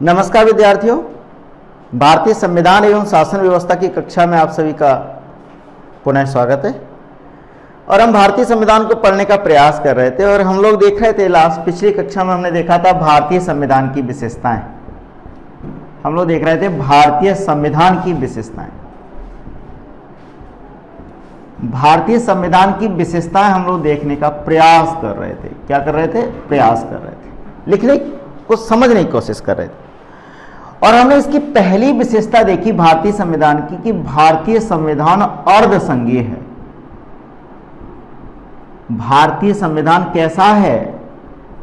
नमस्कार विद्यार्थियों, भारतीय संविधान एवं शासन व्यवस्था की कक्षा में आप सभी का पुनः स्वागत है। और हम भारतीय संविधान को पढ़ने का प्रयास कर रहे थे और हम लोग देख रहे थे पिछली कक्षा में हमने देखा था भारतीय संविधान की विशेषताएं। हम लोग देख रहे थे भारतीय संविधान की विशेषताएं। भारतीय संविधान की विशेषताएं हम लोग देखने का प्रयास कर रहे थे। क्या कर रहे थे? प्रयास कर रहे थे, लिखने को समझने की कोशिश कर रहे थे। और हमने इसकी पहली विशेषता देखी भारतीय संविधान की कि भारतीय संविधान अर्धसंघीय है। भारतीय संविधान कैसा है?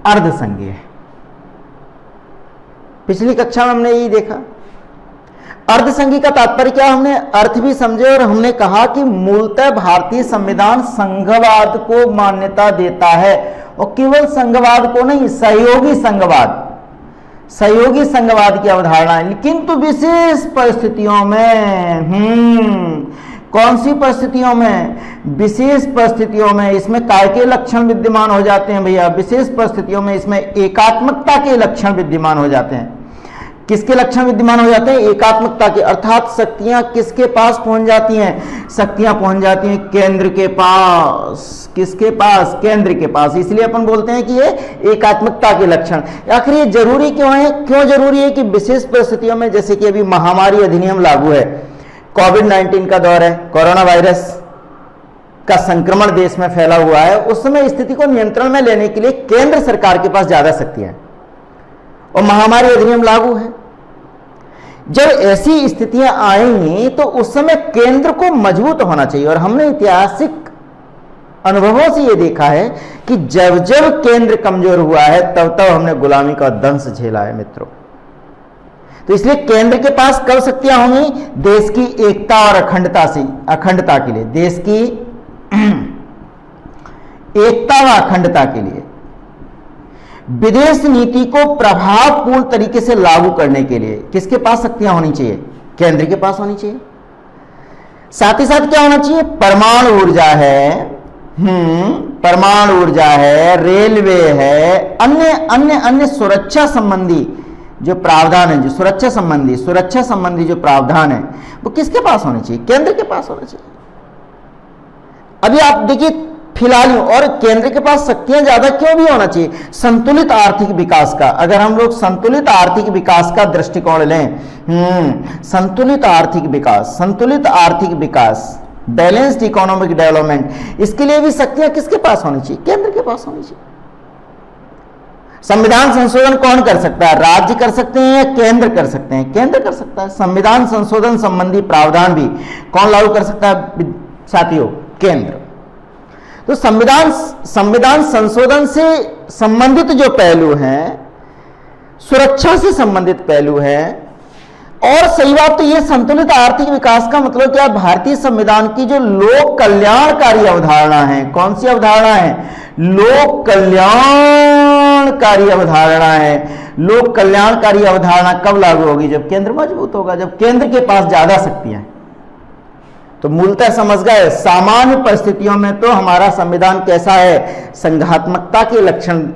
अर्धसंघीय है। पिछली कक्षा में हमने यही देखा। अर्धसंघीय का तात्पर्य क्या, हमने अर्थ भी समझे और हमने कहा कि मूलतः भारतीय संविधान संघवाद को मान्यता देता है, और केवल संघवाद को नहीं, सहयोगी संघवाद, सहयोगी संघवाद की अवधारणा है। किंतु विशेष परिस्थितियों में, कौन सी परिस्थितियों में? विशेष परिस्थितियों में इसमें काय के लक्षण विद्यमान हो जाते हैं भैया? विशेष परिस्थितियों में इसमें एकात्मकता के लक्षण विद्यमान हो जाते हैं। किसके लक्षण विद्यमान हो जाते हैं? एकात्मकता के, अर्थात शक्तियां किसके पास पहुंच जाती हैं? शक्तियां पहुंच जाती हैं केंद्र के पास। किसके पास? केंद्र के पास। इसलिए अपन बोलते हैं कि ये एकात्मकता के लक्षण। आखिर ये जरूरी क्यों है? क्यों जरूरी है कि विशेष परिस्थितियों में, जैसे कि अभी महामारी अधिनियम लागू है, कोविड-19 का दौर है, कोरोना वायरस का संक्रमण देश में फैला हुआ है, उस समय स्थिति को नियंत्रण में लेने के लिए केंद्र सरकार के पास ज्यादा शक्तियां हैं और महामारी अधिनियम लागू है। जब ऐसी स्थितियां आएंगी तो उस समय केंद्र को मजबूत होना चाहिए। और हमने ऐतिहासिक अनुभवों से यह देखा है कि जब जब केंद्र कमजोर हुआ है तब तब हमने गुलामी का दंश झेला है मित्रों। तो इसलिए केंद्र के पास कब शक्तियां होंगी? देश की एकता और अखंडता के लिए, देश की एकता व अखंडता के लिए, विदेश नीति को प्रभावपूर्ण तरीके से लागू करने के लिए किसके पास शक्तियां होनी चाहिए? केंद्र के पास होनी चाहिए। साथ ही साथ क्या होना चाहिए? परमाणु ऊर्जा है, परमाणु ऊर्जा है, रेलवे है, अन्य सुरक्षा संबंधी जो प्रावधान है, जो सुरक्षा संबंधी जो प्रावधान है, वो किसके पास होने चाहिए? केंद्र के पास होना चाहिए। अभी आप देखिए फिलहाल, और केंद्र के पास शक्तियां ज्यादा क्यों भी होना चाहिए? संतुलित आर्थिक विकास का, अगर हम लोग संतुलित आर्थिक विकास का दृष्टिकोण लें, संतुलित आर्थिक विकास, बैलेंस्ड इकोनॉमिक डेवलपमेंट, इसके लिए भी शक्तियां किसके पास होनी चाहिए? केंद्र के पास होनी चाहिए। संविधान संशोधन कौन कर सकता है? राज्य कर सकते हैं या केंद्र कर सकते हैं? केंद्र कर सकता है। संविधान संशोधन संबंधी प्रावधान भी कौन लागू कर सकता है साथियों? केंद्र। तो संविधान संशोधन से संबंधित जो पहलू हैं, सुरक्षा से संबंधित पहलू हैं, और सही बात तो ये संतुलित आर्थिक विकास का मतलब क्या? भारतीय संविधान की जो लोक कल्याणकारी अवधारणा है, कौन सी अवधारणा है? लोक कल्याणकारी अवधारणा है। लोक कल्याणकारी अवधारणा कब लागू होगी? जब केंद्र मजबूत होगा, जब केंद्र के पास ज्यादा शक्तियां। तो मूलतः समझ गए, सामान्य परिस्थितियों में तो हमारा संविधान कैसा है? संघात्मकता के लक्षण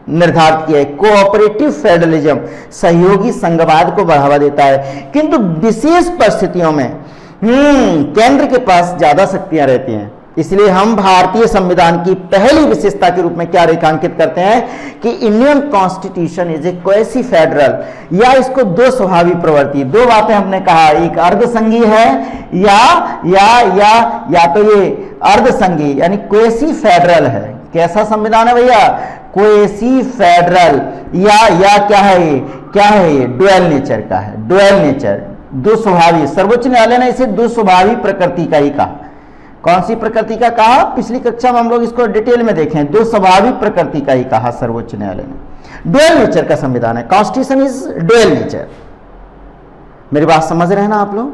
निर्धारित किए, कोऑपरेटिव फेडरलिज्म, सहयोगी संघवाद को बढ़ावा देता है। किंतु विशेष परिस्थितियों में केंद्र के पास ज्यादा शक्तियां रहती हैं। इसलिए हम भारतीय संविधान की पहली विशेषता के रूप में क्या रेखांकित करते हैं कि Indian constitution is a quasi federal, या इसको दो स्वभावी प्रवृत्ति, दो बातें हमने कहा, एक अर्धसंघीय है या तो ये अर्धसंघीय यानी क्वेसी फेडरल है। कैसा संविधान है भैया? क्वेसी फेडरल, या क्या है ये? डुअल नेचर का है। डुअल नेचर, दो स्वभावी। सर्वोच्च न्यायालय ने इसे दो स्वभावी प्रकृति का ही कहा। कौन सी प्रकृति का कहा? पिछली कक्षा में हम लोग इसको डिटेल में देखें, दो स्वाभाविक प्रकृति का ही कहा सर्वोच्च न्यायालय ने। डुअल नेचर का संविधान है। Constitution is dual nature. मेरी बात समझ रहे हैं ना आप लोग?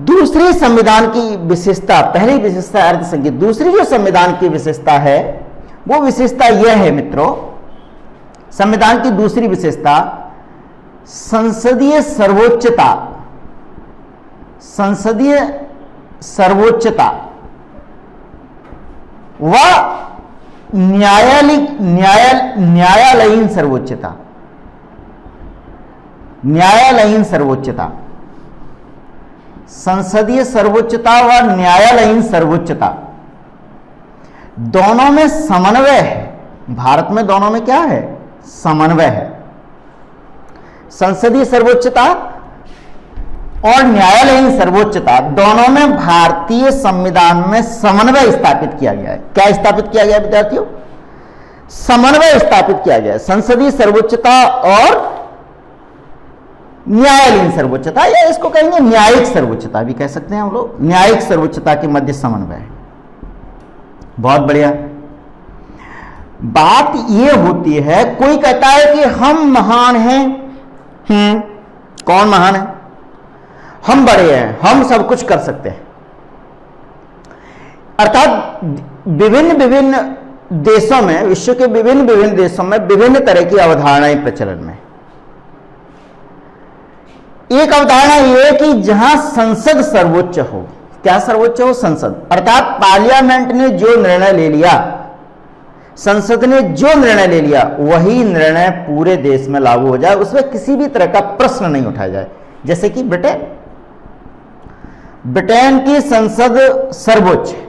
दूसरी संविधान की विशेषता, पहली विशेषता अर्धसंघीय, दूसरी जो संविधान की विशेषता है वो विशेषता यह है मित्रों, संविधान की दूसरी विशेषता संसदीय सर्वोच्चता व न्यायालयीन सर्वोच्चता। न्यायालयीन सर्वोच्चता, संसदीय सर्वोच्चता व न्यायालयीन सर्वोच्चता दोनों में समन्वय है। भारत में दोनों में क्या है? समन्वय है। संसदीय सर्वोच्चता और न्यायालयीन सर्वोच्चता दोनों में भारतीय संविधान में समन्वय स्थापित किया गया है। क्या स्थापित किया गया विद्यार्थियों? समन्वय स्थापित किया गया है। संसदीय सर्वोच्चता और न्यायालयीन सर्वोच्चता, या इसको कहेंगे न्यायिक सर्वोच्चता भी कह सकते हैं हम लोग। न्यायिक सर्वोच्चता के मध्य समन्वय है। बहुत बढ़िया। बात यह होती है, कोई कहता है कि हम महान हैं। कौन महान है? हम बड़े हैं, हम सब कुछ कर सकते हैं। अर्थात विभिन्न विभिन्न देशों में, विश्व के विभिन्न विभिन्न देशों में विभिन्न तरह की अवधारणाएं प्रचलन में। एक अवधारणा यह है कि जहां संसद सर्वोच्च हो। क्या सर्वोच्च हो? संसद। अर्थात पार्लियामेंट ने जो निर्णय ले लिया, संसद ने जो निर्णय ले लिया, वही निर्णय पूरे देश में लागू हो जाए, उसमें किसी भी तरह का प्रश्न नहीं उठाया जाए। जैसे कि ब्रिटेन की संसद सर्वोच्च है,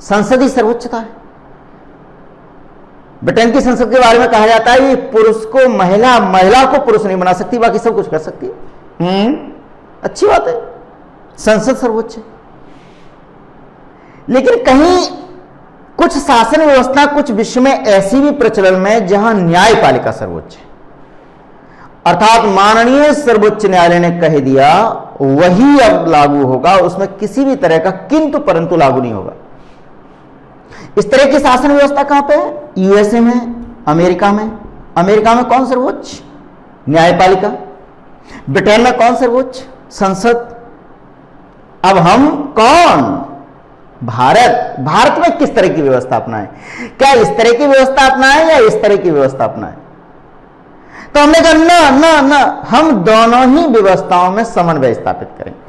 संसदीय सर्वोच्चता है। ब्रिटेन की संसद के बारे में कहा जाता है ये पुरुष को महिला, महिला को पुरुष नहीं बना सकती, बाकी सब कुछ कर सकती है। अच्छी बात है, संसद सर्वोच्च है। लेकिन कहीं कुछ शासन व्यवस्था, कुछ विश्व में ऐसी भी प्रचलन में जहां न्यायपालिका सर्वोच्च है। अर्थात माननीय सर्वोच्च न्यायालय ने कह दिया वही अब लागू होगा, उसमें किसी भी तरह का किंतु परंतु लागू नहीं होगा। इस तरह की शासन व्यवस्था कहां पे है? यूएसए में, अमेरिका में। अमेरिका में कौन सर्वोच्च? न्यायपालिका। ब्रिटेन में कौन सर्वोच्च? संसद। अब हम कौन? भारत। भारत में किस तरह की व्यवस्था अपनाएं? क्या इस तरह की व्यवस्था अपनाएं या इस तरह की व्यवस्था अपनाएं? तो हमने कहा ना ना ना, हम दोनों ही व्यवस्थाओं में समन्वय स्थापित करेंगे।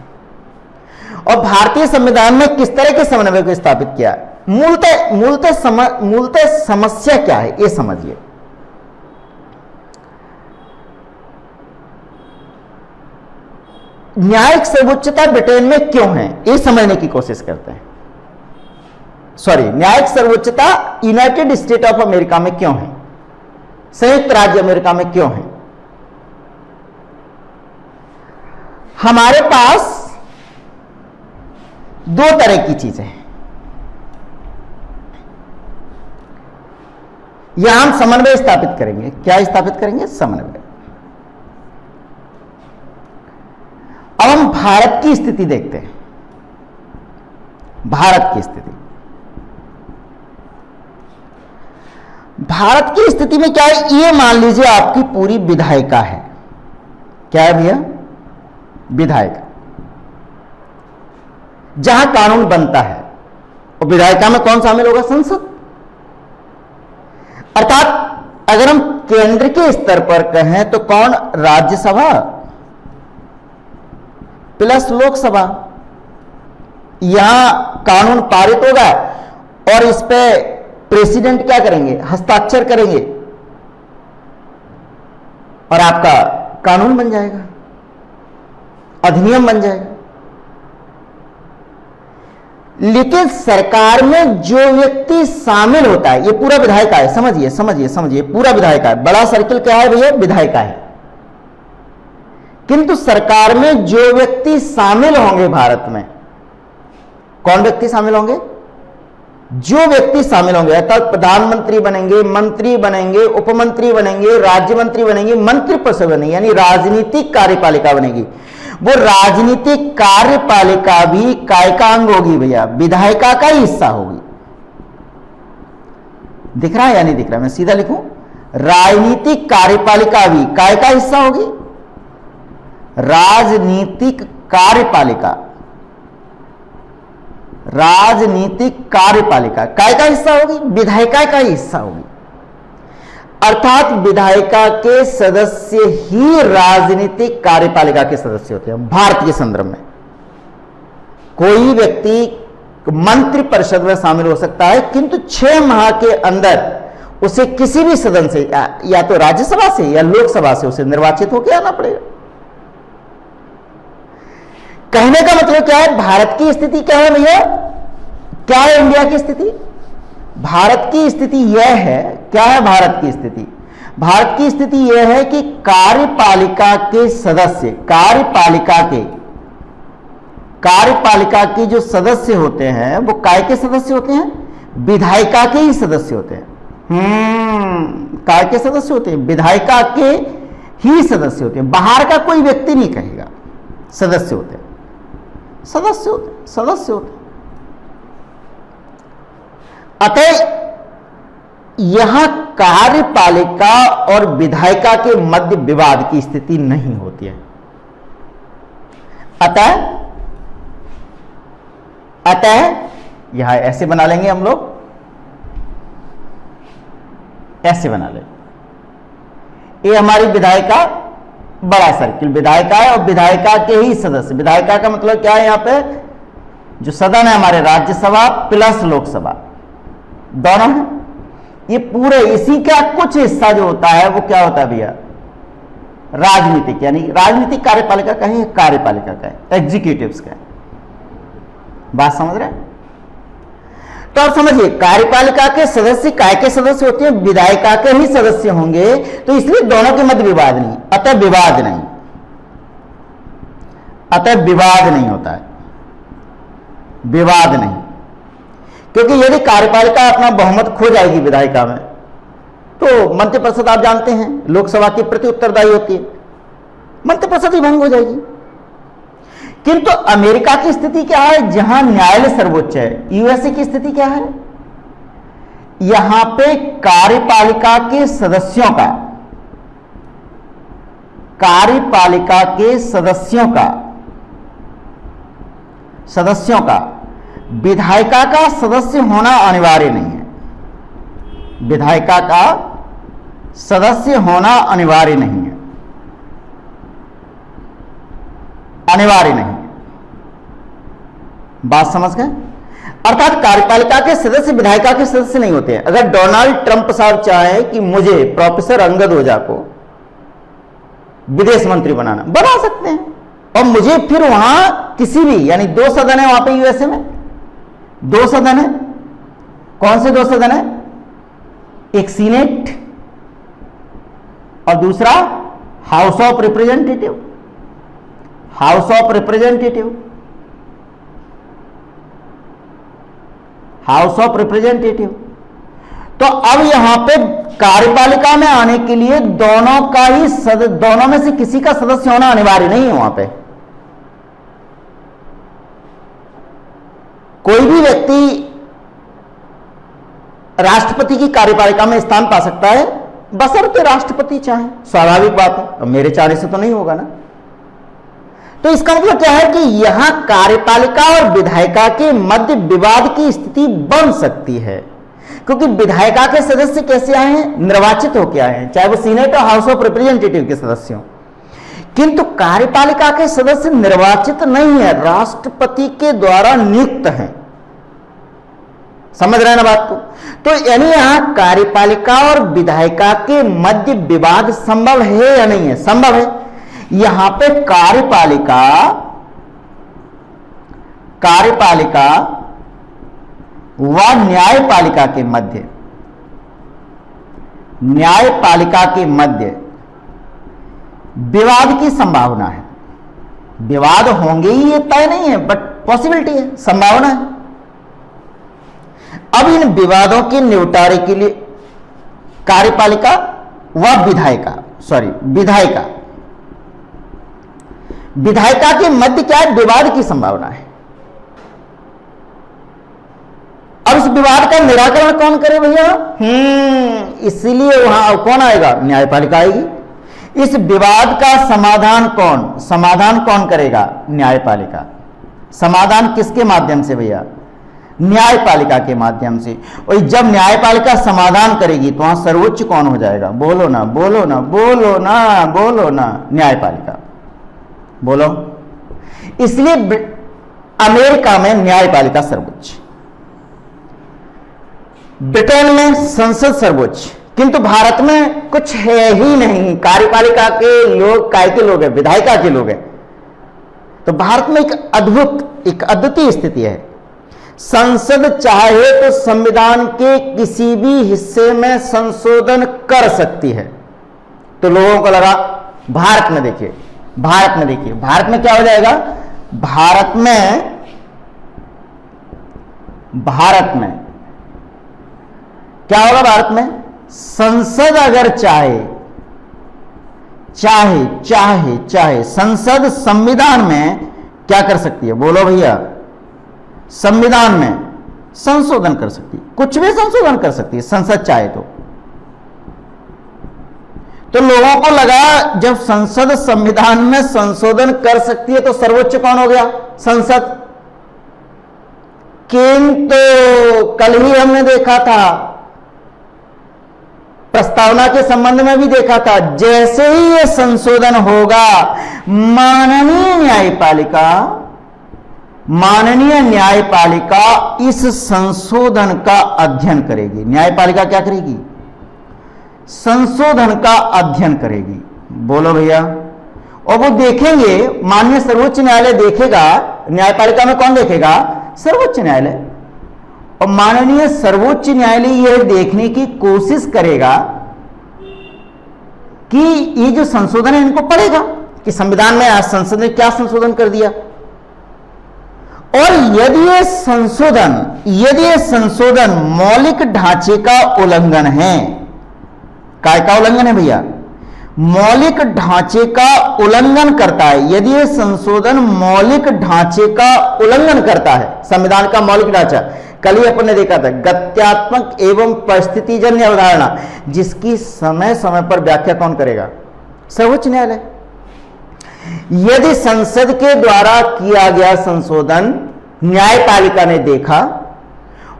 और भारतीय संविधान में किस तरह के समन्वय को स्थापित किया? मूलतः समस्या क्या है ये समझिए। न्यायिक सर्वोच्चता ब्रिटेन में क्यों है ये समझने की कोशिश करते हैं। न्यायिक सर्वोच्चता यूनाइटेड स्टेट ऑफ अमेरिका में क्यों है? संयुक्त राज्य अमेरिका में क्यों है? हमारे पास दो तरह की चीजें हैं। यहां हम समन्वय स्थापित करेंगे। क्या स्थापित करेंगे? समन्वय। अब हम भारत की स्थिति देखते हैं। भारत की स्थिति, भारत की स्थिति में क्या है? ये मान लीजिए आपकी पूरी विधायिका है। क्या है भैया? विधायिका, जहां कानून बनता है। और विधायिका में कौन शामिल होगा? संसद। अर्थात अगर हम केंद्र के स्तर पर कहें तो कौन? राज्यसभा प्लस लोकसभा। यहां कानून पारित होगा और इस पे प्रेसिडेंट क्या करेंगे? हस्ताक्षर करेंगे और आपका कानून बन जाएगा, अधिनियम बन जाएगा। लेकिन सरकार में जो व्यक्ति शामिल होता है, ये पूरा विधायिका है। समझिए समझिए समझिए, पूरा विधायिका है। बड़ा सर्किल क्या है भैया? विधायिका है। किंतु सरकार में जो व्यक्ति शामिल होंगे भारत में, कौन व्यक्ति शामिल होंगे? जो व्यक्ति शामिल होंगे, अर्थात प्रधानमंत्री बनेंगे, मंत्री बनेंगे, उपमंत्री बनेंगे, राज्य मंत्री बनेंगे, मंत्री परिषद बनेंगे, यानी राजनीतिक कार्यपालिका बनेगी। वो राजनीतिक कार्यपालिका भी काय का अंग होगी भैया? विधायिका का ही हिस्सा होगी। दिख रहा है या नहीं दिख रहा? मैं सीधा लिखूं, राजनीतिक कार्यपालिका भी काय का हिस्सा होगी? राजनीतिक कार्यपालिका, राजनीतिक कार्यपालिका काय का हिस्सा होगी? विधायिका का ही हिस्सा होगी। अर्थात विधायिका के सदस्य ही राजनीतिक कार्यपालिका के सदस्य होते हैं। भारत के संदर्भ में कोई व्यक्ति मंत्री परिषद में शामिल हो सकता है, किंतु 6 माह के अंदर उसे किसी भी सदन से या तो राज्यसभा से या लोकसभा से उसे निर्वाचित होकर आना पड़ेगा। कहने का मतलब क्या है, भारत की स्थिति क्या है भैया, क्या है इंडिया की स्थिति? भारत की स्थिति यह है, क्या है भारत की स्थिति? भारत की स्थिति यह है कि कार्यपालिका के सदस्य, कार्यपालिका के जो सदस्य होते हैं वो काय के सदस्य होते हैं? विधायिका के ही सदस्य होते हैं। काय के सदस्य होते हैं? विधायिका के ही सदस्य होते हैं। बाहर का कोई व्यक्ति नहीं कहेगा, सदस्य होते हैं, सदस्य होते, सदस्य होते। अतः यहां कार्यपालिका और विधायिका के मध्य विवाद की स्थिति नहीं होती है। अतः यहां ऐसे बना लेंगे हम लोग, ऐसे बना लेंगे। ये हमारी विधायिका, बड़ा सर्किल विधायिका है और विधायिका के ही सदस्य। विधायिका का मतलब क्या है, यहां पे जो सदन है हमारे राज्यसभा प्लस लोकसभा दोनों है। ये पूरे इसी का कुछ हिस्सा जो होता है वो क्या होता है भैया, राजनीतिक, यानी राजनीतिक कार्यपालिका का है, कार्यपालिका का है, एग्जीक्यूटिव्स का है। बात समझ रहे हैं? तो आप समझिए, कार्यपालिका के सदस्य काय के सदस्य होते हैं? विधायिका के ही सदस्य होंगे, तो इसलिए दोनों के मध्य विवाद नहीं, अतः विवाद नहीं, अतः विवाद नहीं होता है, विवाद नहीं। क्योंकि यदि कार्यपालिका अपना बहुमत खो जाएगी विधायिका में, तो मंत्रिपरिषद आप जानते हैं लोकसभा की प्रति उत्तरदायी होती है, मंत्रिपरिषद ही भंग हो जाएगी। किंतु अमेरिका की स्थिति क्या है, जहां न्यायालय सर्वोच्च है? यूएसए की स्थिति क्या है? यहां पे कार्यपालिका के सदस्यों का, कार्यपालिका के सदस्यों का विधायिका का सदस्य होना अनिवार्य नहीं है। विधायिका का सदस्य होना अनिवार्य नहीं है, अनिवार्य नहीं है। बात समझ गए? अर्थात कार्यपालिका के सदस्य विधायिका के सदस्य नहीं होते हैं। अगर डोनाल्ड ट्रंप साहब चाहे कि मुझे प्रोफेसर अंगद ओझा को विदेश मंत्री बनाना, बना सकते हैं, और मुझे फिर वहां किसी भी, यानी 2 सदन है वहां पे यूएसए में, 2 सदन है। कौन से 2 सदन है? एक सीनेट और दूसरा house of representative, house of representative, house of representative. तो अब यहां पे कार्यपालिका में आने के लिए दोनों का ही दोनों में से किसी का सदस्य होना अनिवार्य नहीं है। वहां पे कोई भी व्यक्ति राष्ट्रपति की कार्यपालिका में स्थान पा सकता है, बशर्ते राष्ट्रपति चाहे। स्वाभाविक बात है, अब मेरे चाहने से तो नहीं होगा ना। तो इसका मतलब क्या है कि यहां कार्यपालिका और विधायिका के मध्य विवाद की स्थिति बन सकती है, क्योंकि विधायिका के सदस्य कैसे आए हैं? निर्वाचित होकर आए हैं, चाहे वो सीनेट और हाउस ऑफ रिप्रेजेंटेटिव के सदस्य हों। किंतु कार्यपालिका के सदस्य निर्वाचित नहीं है, राष्ट्रपति के द्वारा नियुक्त हैं। समझ रहे हैं ना बात को? तो यानी यहां कार्यपालिका और विधायिका के मध्य विवाद संभव है या नहीं है? संभव है। यहां पे कार्यपालिका व न्यायपालिका के मध्य, न्यायपालिका के मध्य विवाद की संभावना है। विवाद होंगे ही ये तय नहीं है, बट पॉसिबिलिटी है, संभावना है। अब इन विवादों के निपटारे के लिए कार्यपालिका व विधायिका के मध्य क्या है? विवाद की संभावना है। अब इस विवाद का निराकरण कौन करे भैया? इसलिए वहां कौन आएगा? न्यायपालिका आएगी। इस विवाद का समाधान कौन करेगा? न्यायपालिका। समाधान किसके माध्यम से भैया? न्यायपालिका के माध्यम से। और जब न्यायपालिका समाधान करेगी तो वहां सर्वोच्च कौन हो जाएगा? बोलो ना, बोलो ना, बोलो ना, बोलो ना, न्यायपालिका। बोलो। इसलिए अमेरिका में न्यायपालिका सर्वोच्च। ब्रिटेन में संसद सर्वोच्च, किंतु भारत में कुछ है ही नहीं। कार्यपालिका के लोग काय के लोग हैं? विधायिका के लोग हैं। तो भारत में एक अद्वितीय स्थिति है। संसद चाहे तो संविधान के किसी भी हिस्से में संशोधन कर सकती है। तो लोगों को लगा भारत में देखिए भारत में क्या हो जाएगा? भारत में क्या होगा? भारत में संसद अगर चाहे संसद संविधान में क्या कर सकती है? बोलो भैया, संविधान में संशोधन कर सकती है, कुछ भी संशोधन कर सकती है संसद चाहे तो लोगों को लगा जब संसद संविधान में संशोधन कर सकती है तो सर्वोच्च कौन हो गया? संसद। किंतु कल ही हमने देखा था, प्रस्तावना के संबंध में भी देखा था, जैसे ही यह संशोधन होगा माननीय न्यायपालिका इस संशोधन का अध्ययन करेगी। न्यायपालिका क्या करेगी? संशोधन का अध्ययन करेगी। बोलो भैया। और वो देखेंगे, माननीय सर्वोच्च न्यायालय देखेगा। न्यायपालिका में कौन देखेगा? सर्वोच्च न्यायालय। और माननीय सर्वोच्च न्यायालय यह देखने की कोशिश करेगा कि ये जो संशोधन है इनको पड़ेगा कि संविधान में आज संसद ने क्या संशोधन कर दिया। और यदि ये संशोधन मौलिक ढांचे का उल्लंघन है, काय का उल्लंघन है भैया? मौलिक ढांचे का उल्लंघन करता है। यदि यह संशोधन मौलिक ढांचे का उल्लंघन करता है, संविधान का मौलिक ढांचा, कल ही अपन ने देखा था गत्यात्मक एवं परिस्थितिजन्य अवधारणा, जिसकी समय समय पर व्याख्या कौन करेगा? सर्वोच्च न्यायालय। यदि संसद के द्वारा किया गया संशोधन न्यायपालिका ने देखा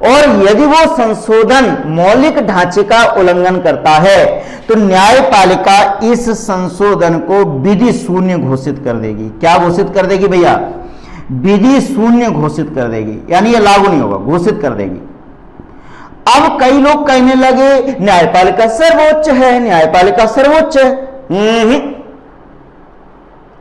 और यदि वो संशोधन मौलिक ढांचे का उल्लंघन करता है तो न्यायपालिका इस संशोधन को विधि शून्य घोषित कर देगी। क्या घोषित कर देगी भैया? विधि शून्य घोषित कर देगी, यानी ये लागू नहीं होगा, घोषित कर देगी। अब कई लोग कहने लगे न्यायपालिका सर्वोच्च है, न्यायपालिका सर्वोच्च है।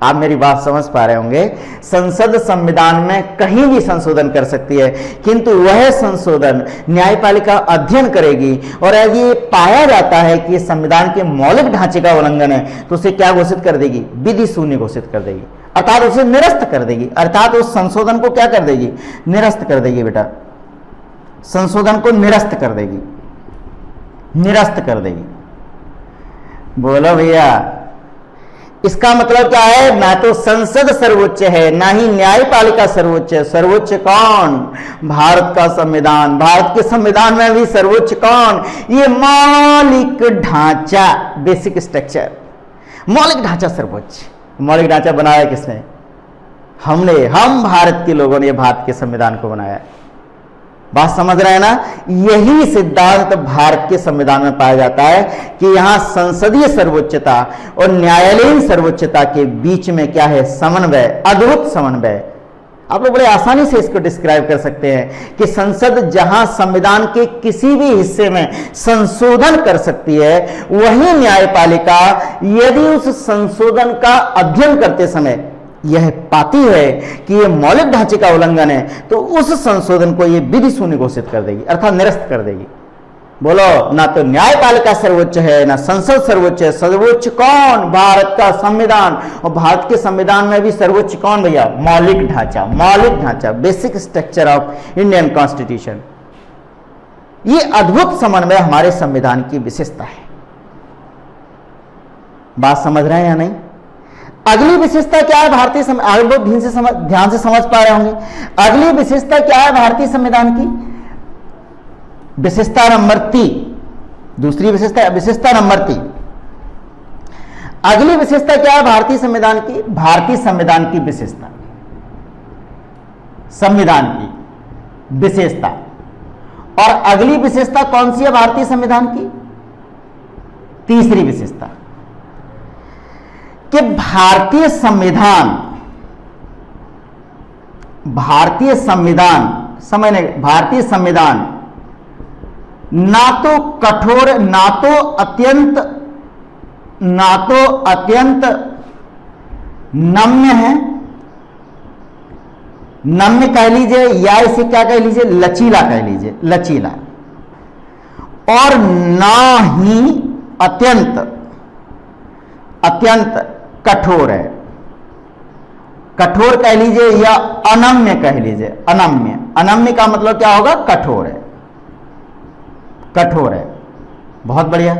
आप मेरी बात समझ पा रहे होंगे। संसद संविधान में कहीं भी संशोधन कर सकती है, किंतु वह संशोधन न्यायपालिका अध्ययन करेगी और यदि ये पाया जाता है कि संविधान के मौलिक ढांचे का उल्लंघन है तो उसे क्या घोषित कर देगी? विधि शून्य घोषित कर देगी, अर्थात उसे निरस्त कर देगी। अर्थात उस संशोधन को क्या कर देगी? निरस्त कर देगी बेटा, संशोधन को निरस्त कर देगी, निरस्त कर देगी। बोलो भैया। इसका मतलब क्या है? ना तो संसद सर्वोच्च है, ना ही न्यायपालिका सर्वोच्च है। सर्वोच्च कौन? भारत का संविधान। भारत के संविधान में भी सर्वोच्च कौन? ये मौलिक ढांचा, बेसिक स्ट्रक्चर, मौलिक ढांचा सर्वोच्च। मौलिक ढांचा बनाया किसने? हमने, हम भारत के लोगों ने भारत के संविधान को बनाया। बात समझ रहे हैं ना? यही सिद्धांत भारत के संविधान में पाया जाता है कि यहां संसदीय सर्वोच्चता और न्यायालयीन सर्वोच्चता के बीच में क्या है? समन्वय, अद्भुत समन्वय। आप लोग बड़े आसानी से इसको डिस्क्राइब कर सकते हैं कि संसद जहां संविधान के किसी भी हिस्से में संशोधन कर सकती है, वही न्यायपालिका यदि उस संशोधन का अध्ययन करते समय यह पाती है कि यह मौलिक ढांचे का उल्लंघन है तो उस संशोधन को यह विधि शून्य घोषित कर देगी, अर्थात निरस्त कर देगी। बोलो, ना तो न्यायपालिका सर्वोच्च है, ना संसद सर्वोच्च है। सर्वोच्च कौन? भारत का संविधान। और भारत के संविधान में भी सर्वोच्च कौन भैया? मौलिक ढांचा, मौलिक ढांचा, basic structure of Indian constitution. ये अद्भुत समन्वय हमारे संविधान की विशेषता है। बात समझ रहे हैं या नहीं? अगली विशेषता क्या है भारतीय संविधान? बहुत ध्यान से समझ पा रहे होंगे। अगली विशेषता क्या है भारतीय संविधान की? विशेषता नंबर 3। दूसरी विशेषता नंबर 3। अगली विशेषता क्या है भारतीय संविधान की? भारतीय संविधान की विशेषता, संविधान की विशेषता। और अगली विशेषता कौन सी है भारतीय संविधान की? तीसरी विशेषता कि भारतीय संविधान ना तो कठोर, ना तो अत्यंत नम्य है, नम्य कह लीजिए, या इसे क्या कह लीजिए, लचीला कह लीजिए, लचीला, और ना ही अत्यंत कठोर है, कठोर कह लीजिए या अनम्य कह लीजिए, अनम्य का मतलब क्या होगा, कठोर है, कठोर है, बहुत बढ़िया,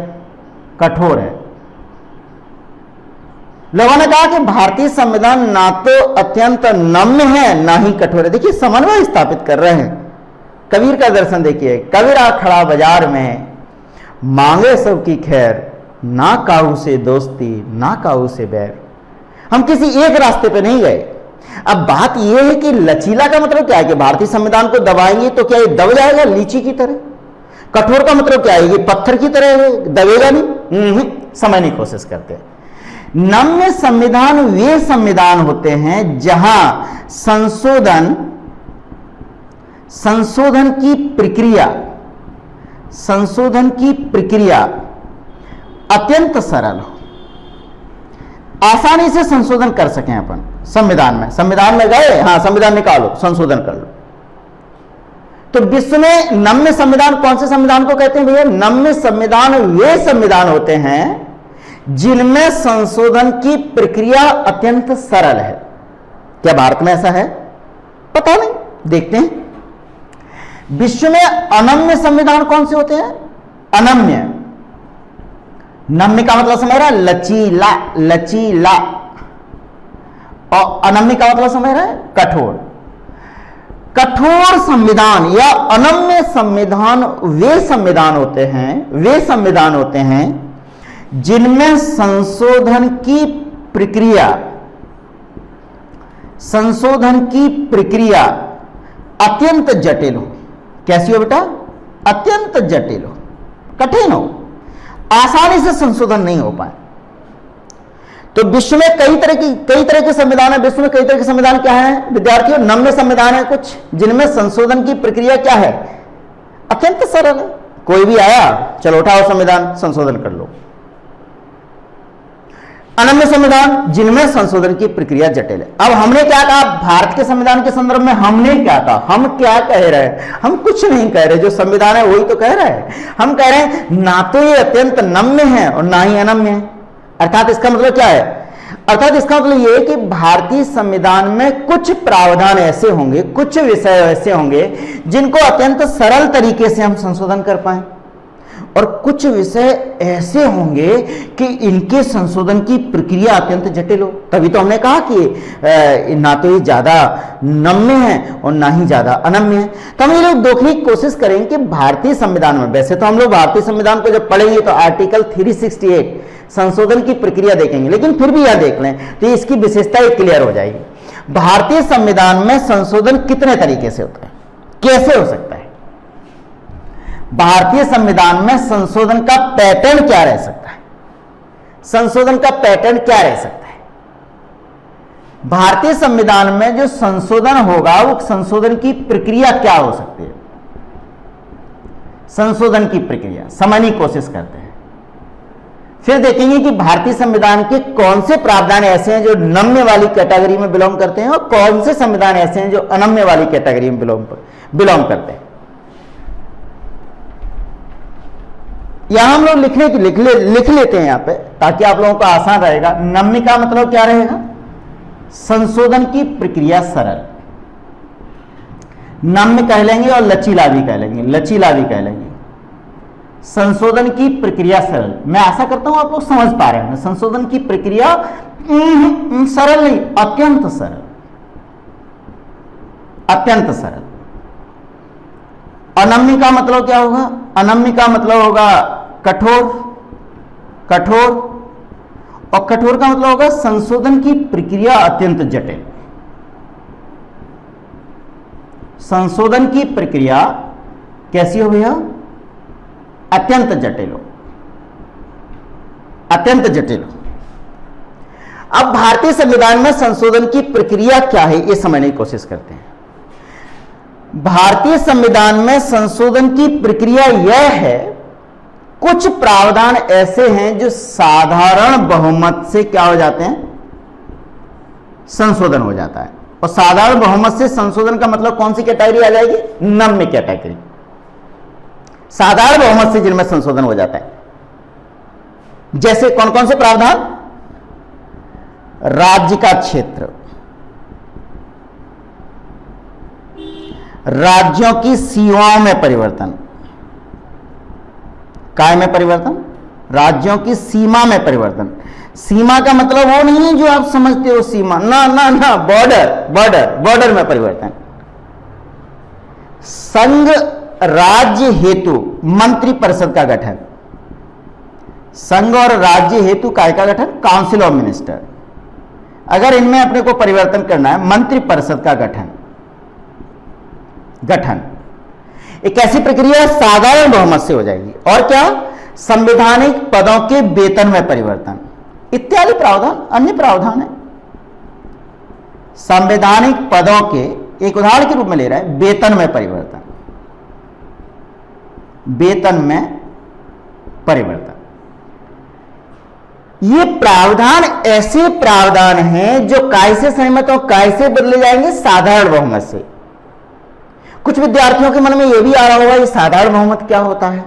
कठोर है। लोगों ने कहा कि भारतीय संविधान ना तो अत्यंत नम्य है ना ही कठोर है। देखिए समन्वय स्थापित कर रहे हैं। कबीर का दर्शन देखिए, कबीरा खड़ा बाजार में, मांगे सबकी खैर, ना काहू से दोस्ती ना काहू से बैर। हम किसी एक रास्ते पे नहीं गए। अब बात यह है कि लचीला का मतलब क्या है कि भारतीय संविधान को दबाएंगे तो क्या ये दब जाएगा लीची की तरह? कठोर का मतलब क्या है, ये पत्थर की तरह दबेगा नहीं? समझने की कोशिश करते हैं। नम्य संविधान वे संविधान होते हैं जहां संशोधन की प्रक्रिया अत्यंत सरल हो, आसानी से संशोधन कर सकें अपन। संविधान में गए, हाँ संविधान निकालो, संशोधन कर लो। तो विश्व में नम्य संविधान कौन से संविधान को कहते हैं भैया? नम्य संविधान वे संविधान होते हैं जिनमें संशोधन की प्रक्रिया अत्यंत सरल है। क्या भारत में ऐसा है? पता नहीं, देखते हैं। विश्व में अनम्य संविधान कौन से होते हैं? अनम्य, नम्य का मतलब समझ रहा है, लचीला, और अनम्य का मतलब समझ रहा है, कठोर संविधान या अनम्य संविधान वे संविधान होते हैं जिनमें संशोधन की प्रक्रिया अत्यंत जटिल हो। कैसी हो बेटा? अत्यंत जटिल हो, कठिन हो, आसानी से संशोधन नहीं हो पाए। तो विश्व में कई तरह के संविधान है। विश्व में कई तरह के संविधान क्या है विद्यार्थियों? नम्य संविधान है कुछ जिनमें संशोधन की प्रक्रिया क्या है? अत्यंत सरल है। कोई भी आया, चलो उठाओ संविधान, संशोधन कर लो। अनम्य संविधान जिनमें संशोधन की प्रक्रिया जटिल है। अब हमने क्या कहा भारत के संविधान के संदर्भ में? हमने क्या कहा? हम क्या कह रहे हैं? हम कुछ नहीं कह रहे, जो संविधान है वही तो कह रहे हैं। हम कह रहे हैं ना तो ये अत्यंत नम्य है और ना ही अनम्य है। अर्थात इसका मतलब क्या है? अर्थात इसका मतलब यह है कि भारतीय संविधान में कुछ प्रावधान ऐसे होंगे, कुछ विषय ऐसे होंगे जिनको अत्यंत सरल तरीके से हम संशोधन कर पाए, और कुछ विषय ऐसे होंगे कि इनके संशोधन की प्रक्रिया अत्यंत जटिल हो। तभी तो हमने कहा कि ना तो ये ज्यादा नम्य है और ना ही ज्यादा अनम्य है। तो हम ये लोग देखने की कोशिश करेंगे कि भारतीय संविधान में, वैसे तो हम लोग भारतीय संविधान को जब पढ़ेंगे तो आर्टिकल 368 संशोधन की प्रक्रिया देखेंगे, लेकिन फिर भी यह देख लें तो इसकी विशेषता क्लियर हो जाएगी। भारतीय संविधान में संशोधन कितने तरीके से होता है, कैसे हो सकता है? भारतीय संविधान में संशोधन का पैटर्न क्या रह सकता है? संशोधन का पैटर्न क्या रह सकता है? भारतीय संविधान में जो संशोधन होगा वो संशोधन की प्रक्रिया क्या हो सकती है? संशोधन की प्रक्रिया समझने की कोशिश करते हैं। फिर देखेंगे कि भारतीय संविधान के कौन से प्रावधान ऐसे हैं जो नम्य वाली कैटेगरी में बिलोंग करते हैं और कौन से संविधान ऐसे हैं जो अनम्य वाली कैटेगरी में बिलोंग करते हैं। यहां हम लोग लिख लेते हैं यहां पे, ताकि आप लोगों को आसान रहेगा। नम्य का मतलब क्या रहेगा? संशोधन की प्रक्रिया सरल, नम्य कह लेंगे और लचीला भी कह लेंगे। संशोधन की प्रक्रिया सरल, मैं आशा करता हूं आप लोग समझ पा रहे हैं। संशोधन की प्रक्रिया सरल नहीं, अत्यंत सरल। अनम्य का मतलब क्या होगा? अनम्य का मतलब होगा कठोर, और कठोर का मतलब होगा संशोधन की प्रक्रिया अत्यंत जटिल। संशोधन की प्रक्रिया कैसी हो भैया? अत्यंत जटिल हो। अब भारतीय संविधान में संशोधन की प्रक्रिया क्या है, ये समझने की कोशिश करते हैं। भारतीय संविधान में संशोधन की प्रक्रिया यह है, कुछ प्रावधान ऐसे हैं जो साधारण बहुमत से क्या हो जाते हैं, संशोधन हो जाता है। और साधारण बहुमत से संशोधन का मतलब कौन सी कैटेगरी आ जाएगी, नम्य कैटेगरी। साधारण बहुमत से जिनमें संशोधन हो जाता है, जैसे कौन कौन से प्रावधान, राज्य का क्षेत्र, राज्यों की सीमाओं में परिवर्तन, काय में परिवर्तन, राज्यों की सीमा में परिवर्तन। सीमा का मतलब वो नहीं है जो आप समझते हो सीमा, ना ना ना, बॉर्डर, बॉर्डर, बॉर्डर में परिवर्तन। संघ राज्य हेतु मंत्री परिषद का गठन, संघ और राज्य हेतु काय का गठन, काउंसिल ऑफ मिनिस्टर। अगर इनमें अपने को परिवर्तन करना है, मंत्री परिषद का गठन, एक ऐसी प्रक्रिया साधारण बहुमत से हो जाएगी। और क्या, संवैधानिक पदों के वेतन में परिवर्तन इत्यादि प्रावधान, अन्य प्रावधान है। संवैधानिक पदों के, एक उदाहरण के रूप में ले रहा है, वेतन में परिवर्तन, वेतन में परिवर्तन। ये प्रावधान ऐसे प्रावधान हैं जो काय से सहमत और काय से बदले जाएंगे, साधारण बहुमत से। कुछ विद्यार्थियों के मन में यह भी आ रहा होगा ये साधारण बहुमत क्या होता है,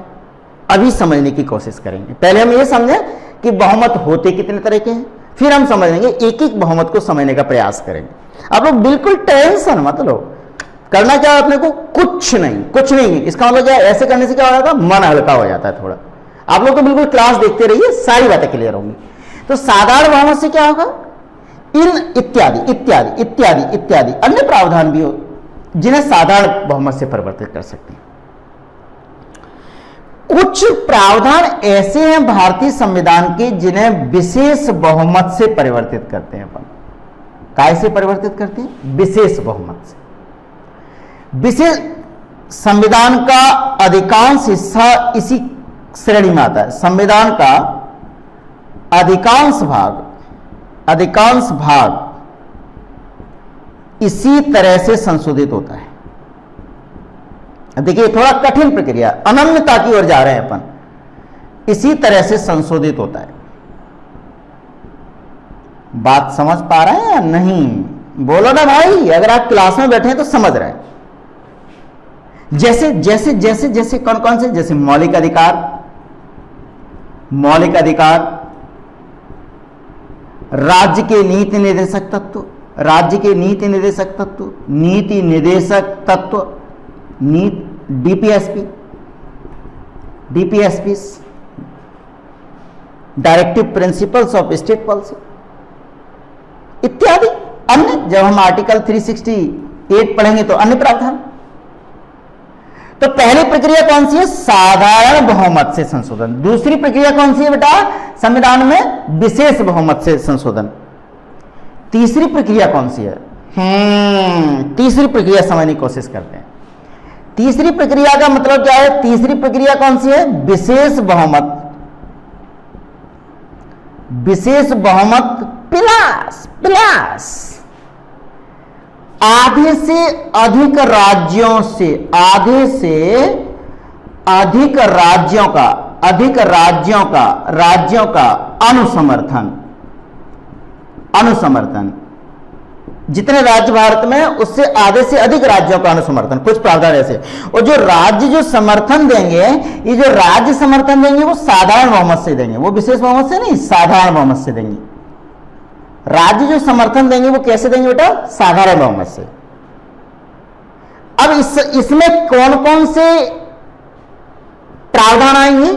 अभी समझने की कोशिश करेंगे। पहले हम ये समझें कि बहुमत होते कितने तरह के हैं, फिर हम समझेंगे, एक एक बहुमत को समझने का प्रयास करेंगे। आप लोग बिल्कुल टेंशन मत लो, करना क्या है अपने को, कुछ नहीं, कुछ नहीं। इसका मतलब क्या, ऐसे करने से क्या हो जाता है, मन हल्का हो जाता है थोड़ा। आप लोग तो बिल्कुल क्लास देखते रहिए, सारी बातें क्लियर होंगी। तो साधारण बहुमत से क्या होगा, इन इत्यादि इत्यादि इत्यादि इत्यादि अन्य प्रावधान भी हो जिन्हें साधारण बहुमत से परिवर्तित कर सकते हैं। कुछ प्रावधान ऐसे हैं भारतीय संविधान के जिन्हें विशेष बहुमत से परिवर्तित करते हैं अपन। काय से परिवर्तित करते हैं, विशेष बहुमत से। विशेष संविधान का अधिकांश हिस्सा इसी श्रेणी में आता है। संविधान का अधिकांश भाग इसी तरह से संशोधित होता है। देखिए थोड़ा कठिन प्रक्रिया, अनन्यता की ओर जा रहे हैं अपन। इसी तरह से संशोधित होता है। बात समझ पा रहे हैं या नहीं, बोलो ना भाई, अगर आप क्लास में बैठे हैं तो समझ रहे हैं। जैसे जैसे जैसे जैसे कौन कौन से, जैसे मौलिक अधिकार, राज्य के नीति निर्देशक तत्व, राज्य के नीति निर्देशक तत्व, नीति निर्देशक तत्व, DPSP, directive principles of state policy इत्यादि अन्य। जब हम आर्टिकल 368 पढ़ेंगे तो अन्य प्रावधान। तो पहली प्रक्रिया कौन सी है, साधारण बहुमत से संशोधन। दूसरी प्रक्रिया कौन सी है बेटा, संविधान में विशेष बहुमत से संशोधन। तीसरी प्रक्रिया कौन सी है, तीसरी प्रक्रिया समझने की कोशिश करते हैं। तीसरी प्रक्रिया का मतलब क्या है, तीसरी प्रक्रिया कौन सी है, विशेष बहुमत। विशेष बहुमत प्लस आधे से अधिक राज्यों से, आधे से अधिक राज्यों का अनुसमर्थन। जितने राज्य भारत में उससे आधे से अधिक राज्यों का अनुसमर्थन, कुछ प्रावधान ऐसे। और जो राज्य जो समर्थन देंगे, ये जो राज्य समर्थन देंगे वो साधारण बहुमत से देंगे, वो विशेष बहुमत से नहीं, साधारण बहुमत से देंगे। राज्य जो समर्थन देंगे वो कैसे देंगे बेटा, साधारण बहुमत से। अब इसमें कौन कौन से प्रावधान आएंगे,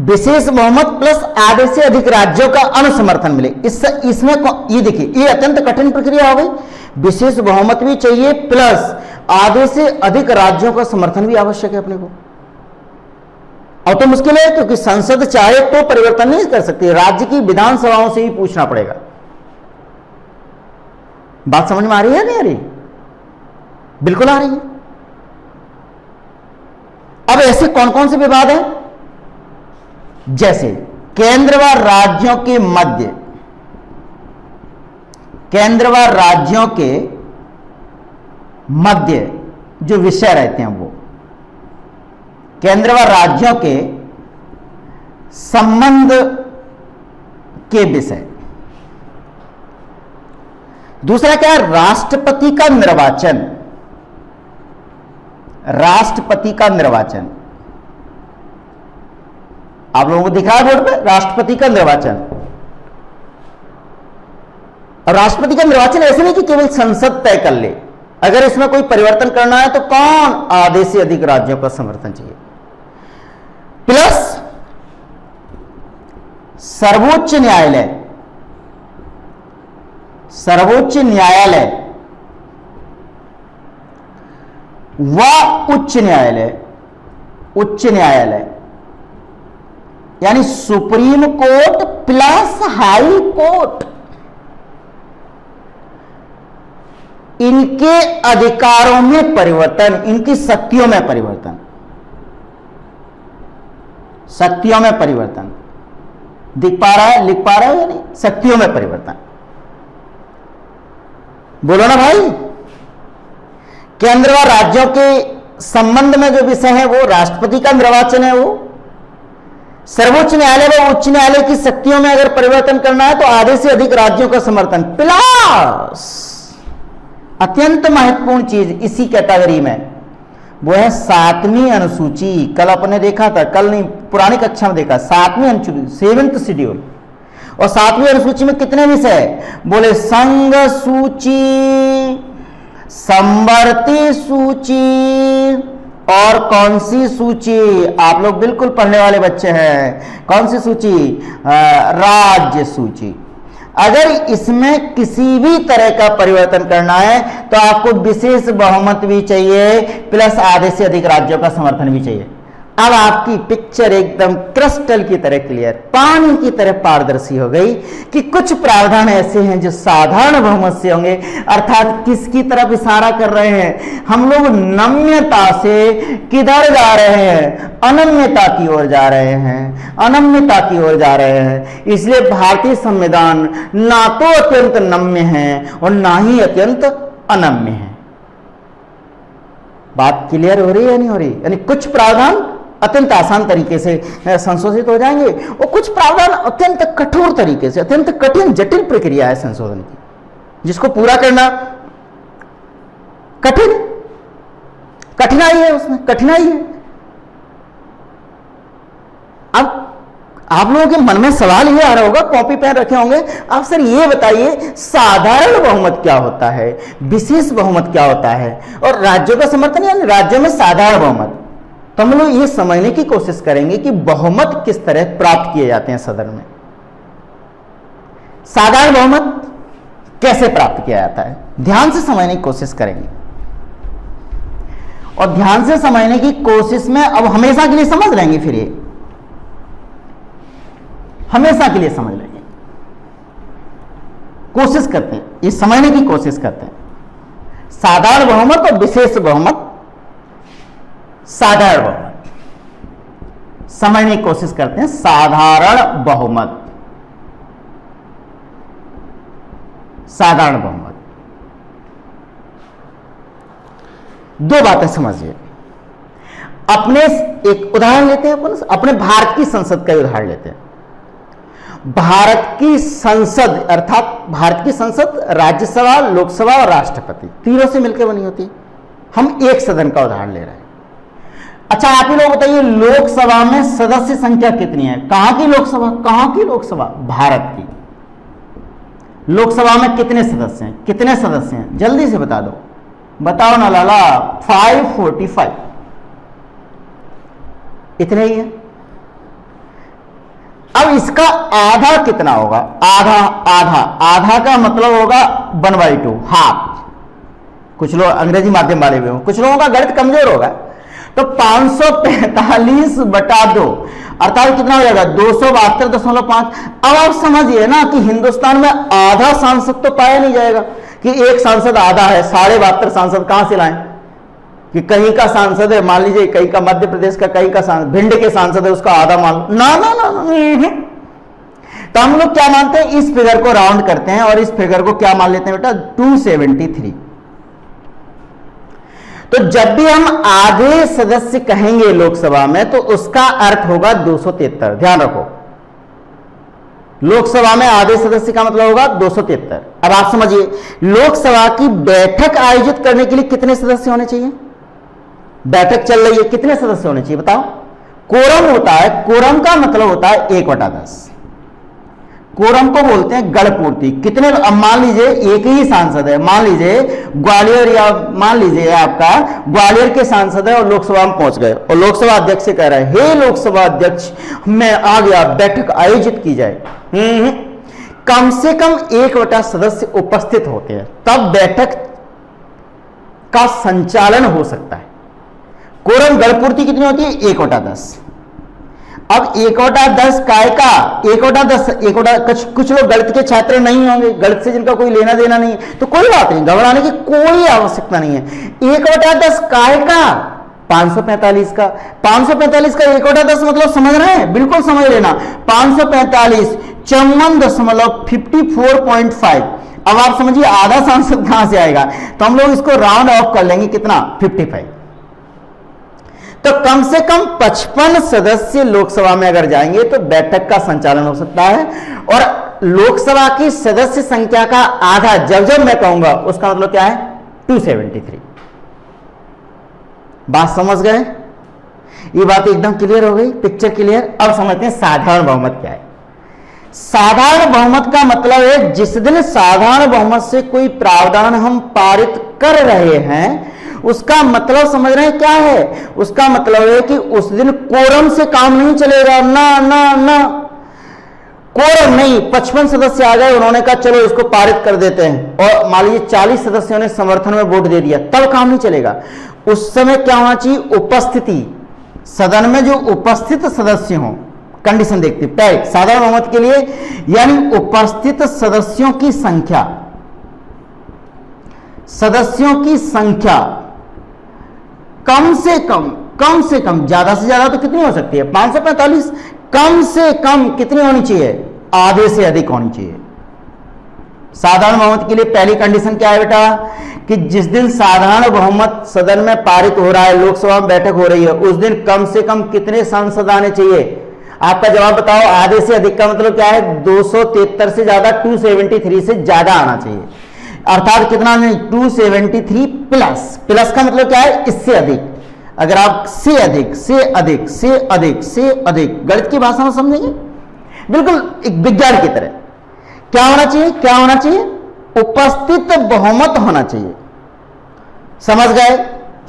विशेष बहुमत प्लस आधे से अधिक राज्यों का अनुसमर्थन मिले। इसमें ये देखिए, ये अत्यंत कठिन प्रक्रिया हो गई। विशेष बहुमत भी चाहिए प्लस आधे से अधिक राज्यों का समर्थन भी आवश्यक है अपने को। और तो मुश्किल है, क्योंकि संसद चाहे तो परिवर्तन नहीं कर सकती, राज्य की विधानसभाओं से ही पूछना पड़ेगा। बात समझ में आ रही है नहीं आ रही, बिल्कुल आ रही है। अब ऐसे कौन कौन से विवाद हैं, जैसे केंद्र व राज्यों के मध्य जो विषय रहते हैं वो केंद्र व राज्यों के संबंध के विषय। दूसरा क्या है, राष्ट्रपति का निर्वाचन। राष्ट्रपति का निर्वाचन आप लोगों को दिख रहा है बोर्ड पे, राष्ट्रपति का निर्वाचन। और राष्ट्रपति का निर्वाचन ऐसे नहीं कि केवल संसद तय कर ले, अगर इसमें कोई परिवर्तन करना है तो कौन, आधे से अधिक राज्यों का समर्थन चाहिए, प्लस सर्वोच्च न्यायालय, सर्वोच्च न्यायालय व उच्च न्यायालय, उच्च न्यायालय यानी supreme court plus high court, इनके अधिकारों में परिवर्तन, इनकी शक्तियों में परिवर्तन, शक्तियों में परिवर्तन। दिख पा रहा है, लिख पा रहा है या नहीं? शक्तियों में परिवर्तन, बोलो ना भाई। केंद्र व राज्यों के संबंध में जो विषय है वो राष्ट्रपति का निर्वाचन है, वो सर्वोच्च न्यायालय व उच्च न्यायालय की शक्तियों में अगर परिवर्तन करना है तो आधे से अधिक राज्यों का समर्थन, प्लस अत्यंत महत्वपूर्ण चीज इसी कैटेगरी में वो है 7वीं अनुसूची। कल अपने देखा था, कल नहीं पुरानी कक्षा में देखा, 7वीं अनुसूची, 7th शेड्यूल। और 7वीं अनुसूची में कितने विषय बोले, संघ सूची, संवर्ती सूची और कौन सी सूची, आप लोग बिल्कुल पढ़ने वाले बच्चे हैं, कौन सी सूची, राज्य सूची। अगर इसमें किसी भी तरह का परिवर्तन करना है तो आपको विशेष बहुमत भी चाहिए, प्लस आधे से अधिक राज्यों का समर्थन भी चाहिए। अब आपकी पिक्चर एकदम क्रिस्टल की तरह क्लियर, पानी की तरह पारदर्शी हो गई कि कुछ प्रावधान ऐसे हैं जो साधारण बहुमत से होंगे। अर्थात किसकी तरफ इशारा कर रहे हैं, हम लोग नम्यता से किधर जा रहे हैं, अनम्यता की ओर जा रहे हैं, अनम्यता की ओर जा रहे हैं। इसलिए भारतीय संविधान ना तो अत्यंत नम्य है और ना ही अत्यंत अनम्य है। बात क्लियर हो रही है या नहीं हो रही? यानी कुछ प्रावधान अत्यंत आसान तरीके से संशोधित हो जाएंगे और कुछ प्रावधान अत्यंत कठोर तरीके से, अत्यंत कठिन जटिल प्रक्रिया है संशोधन की, जिसको पूरा करना कठिन, कठिनाई है, उसमें कठिनाई है। अब आप लोगों के मन में सवाल ये आ रहा होगा, कॉपी पेन रखे होंगे, आप सर ये बताइए साधारण बहुमत क्या होता है, विशेष बहुमत क्या होता है, और राज्यों का समर्थन यानी राज्यों में साधारण बहुमत। तो हम लोग ये समझने की कोशिश करेंगे कि बहुमत किस तरह प्राप्त किए जाते हैं सदन में, साधारण बहुमत कैसे प्राप्त किया जाता है, ध्यान से समझने की कोशिश करेंगे। और ध्यान से समझने की कोशिश में अब हमेशा के लिए समझ लेंगे, फिर ये हमेशा के लिए समझ लेंगे, कोशिश करते हैं, ये समझने की कोशिश करते हैं। साधारण बहुमत और विशेष बहुमत, साधारण बहुमत समझने की कोशिश करते हैं। साधारण बहुमत, साधारण बहुमत, दो बातें समझिए। अपने एक उदाहरण लेते हैं, अपन अपने भारत की संसद का उदाहरण लेते हैं। भारत की संसद अर्थात भारत की संसद राज्यसभा, लोकसभा और राष्ट्रपति तीनों से मिलकर बनी होती है। हम एक सदन का उदाहरण ले रहे हैं। अच्छा आप ही लोग बताइए, लोकसभा में सदस्य संख्या कितनी है? कहां की लोकसभा, कहां की लोकसभा? भारत की लोकसभा में कितने सदस्य हैं, कितने सदस्य हैं? जल्दी से बता दो, बताओ ना लाला। 545, इतने ही है। अब इसका आधा कितना होगा? आधा, आधा, आधा का मतलब होगा 1/2, हाफ। कुछ लोग अंग्रेजी माध्यम वाले भी हों, कुछ लोगों का गणित कमजोर होगा, तो 545/2 अर्थात कितना हो जाएगा? 272.5। अब आप समझिए ना कि हिंदुस्तान में आधा सांसद तो पाया नहीं जाएगा कि एक सांसद आधा है, 72 सांसद कहां से लाएं? कि कहीं का सांसद है, मान लीजिए कहीं का मध्य प्रदेश का, कहीं का सांसद भिंड के सांसद है, उसका आधा मान ना ना ना, ना। तो हम लोग क्या मानते हैं, इस फिगर को राउंड करते हैं और इस फिगर को क्या मान लेते हैं बेटा? 273। तो जब भी हम आधे सदस्य कहेंगे लोकसभा में तो उसका अर्थ होगा 273। ध्यान रखो, लोकसभा में आधे सदस्य का मतलब होगा 273। अब आप समझिए, लोकसभा की बैठक आयोजित करने के लिए कितने सदस्य होने चाहिए? बैठक चल रही है, कितने सदस्य होने चाहिए बताओ? कोरम होता है, कोरम का मतलब होता है 1/10। कोरम को बोलते हैं गणपूर्ति। कितने, अब मान लीजिए एक ही सांसद है, मान लीजिए ग्वालियर, या मान लीजिए आपका ग्वालियर के सांसद है और लोकसभा में पहुंच गए और लोकसभा अध्यक्ष से कह रहा है, हे लोकसभा अध्यक्ष मैं आ गया, बैठक आयोजित की जाए। कम से कम 1/10 सदस्य उपस्थित होते हैं, तब बैठक का संचालन हो सकता है। कोरम गणपूर्ति कितनी होती है? 1/10। अब 1/10 काय का? 1/10 कुछ लोग गणित के छात्र नहीं होंगे, गणित से जिनका कोई लेना देना नहीं है, तो कोई बात नहीं, घबराने की कोई आवश्यकता नहीं है। 1/10 काय का? 545 का। 545 का 1/10 मतलब समझ रहे हैं? बिल्कुल समझ लेना। 545 54.5। अब आप समझिए आधा सांसद कहां से आएगा, तो हम लोग इसको राउंड ऑफ कर लेंगे, कितना? 55। तो कम से कम 55 सदस्य लोकसभा में अगर जाएंगे तो बैठक का संचालन हो सकता है। और लोकसभा की सदस्य संख्या का आधा जब जब मैं कहूंगा उसका मतलब क्या है? 273। बात समझ गए? ये बात एकदम क्लियर हो गई, पिक्चर क्लियर। अब समझते हैं साधारण बहुमत क्या है। साधारण बहुमत का मतलब है जिस दिन साधारण बहुमत से कोई प्रावधान हम पारित कर रहे हैं, उसका मतलब समझ रहे हैं क्या है? उसका मतलब है कि उस दिन कोरम से काम नहीं चलेगा। ना ना ना, कोरम नहीं। 55 सदस्य आ गए, उन्होंने कहा चलो इसको पारित कर देते हैं, और मान लीजिए 40 सदस्यों ने समर्थन में वोट दे दिया, तब काम नहीं चलेगा। उस समय क्या होना चाहिए? उपस्थिति, सदन में जो उपस्थित सदस्य हों। कंडीशन देखते हैं पहले साधारण बहुमत के लिए, यानी उपस्थित सदस्यों की संख्या, सदस्यों की संख्या कम से कम, ज्यादा से ज्यादा तो कितनी हो सकती है? 545। कम से कम कितनी होनी चाहिए? आधे से अधिक होनी चाहिए। साधारण बहुमत के लिए पहली कंडीशन क्या है बेटा? कि जिस दिन साधारण बहुमत सदन में पारित हो रहा है, लोकसभा में बैठक हो रही है, उस दिन कम से कम कितने सांसद आने चाहिए? आपका जवाब बताओ। आधे से अधिक का मतलब क्या है? 273 से ज्यादा, 273 से ज्यादा आना चाहिए। अर्थात कितना? 273 प्लस। प्लस का मतलब क्या है? इससे अधिक। अगर आप से अधिक से अधिक से अधिक से अधिक गणित की भाषा में समझेंगे, बिल्कुल एक विज्ञान की तरह, क्या होना चाहिए? क्या होना चाहिए? उपस्थित बहुमत होना चाहिए। समझ गए?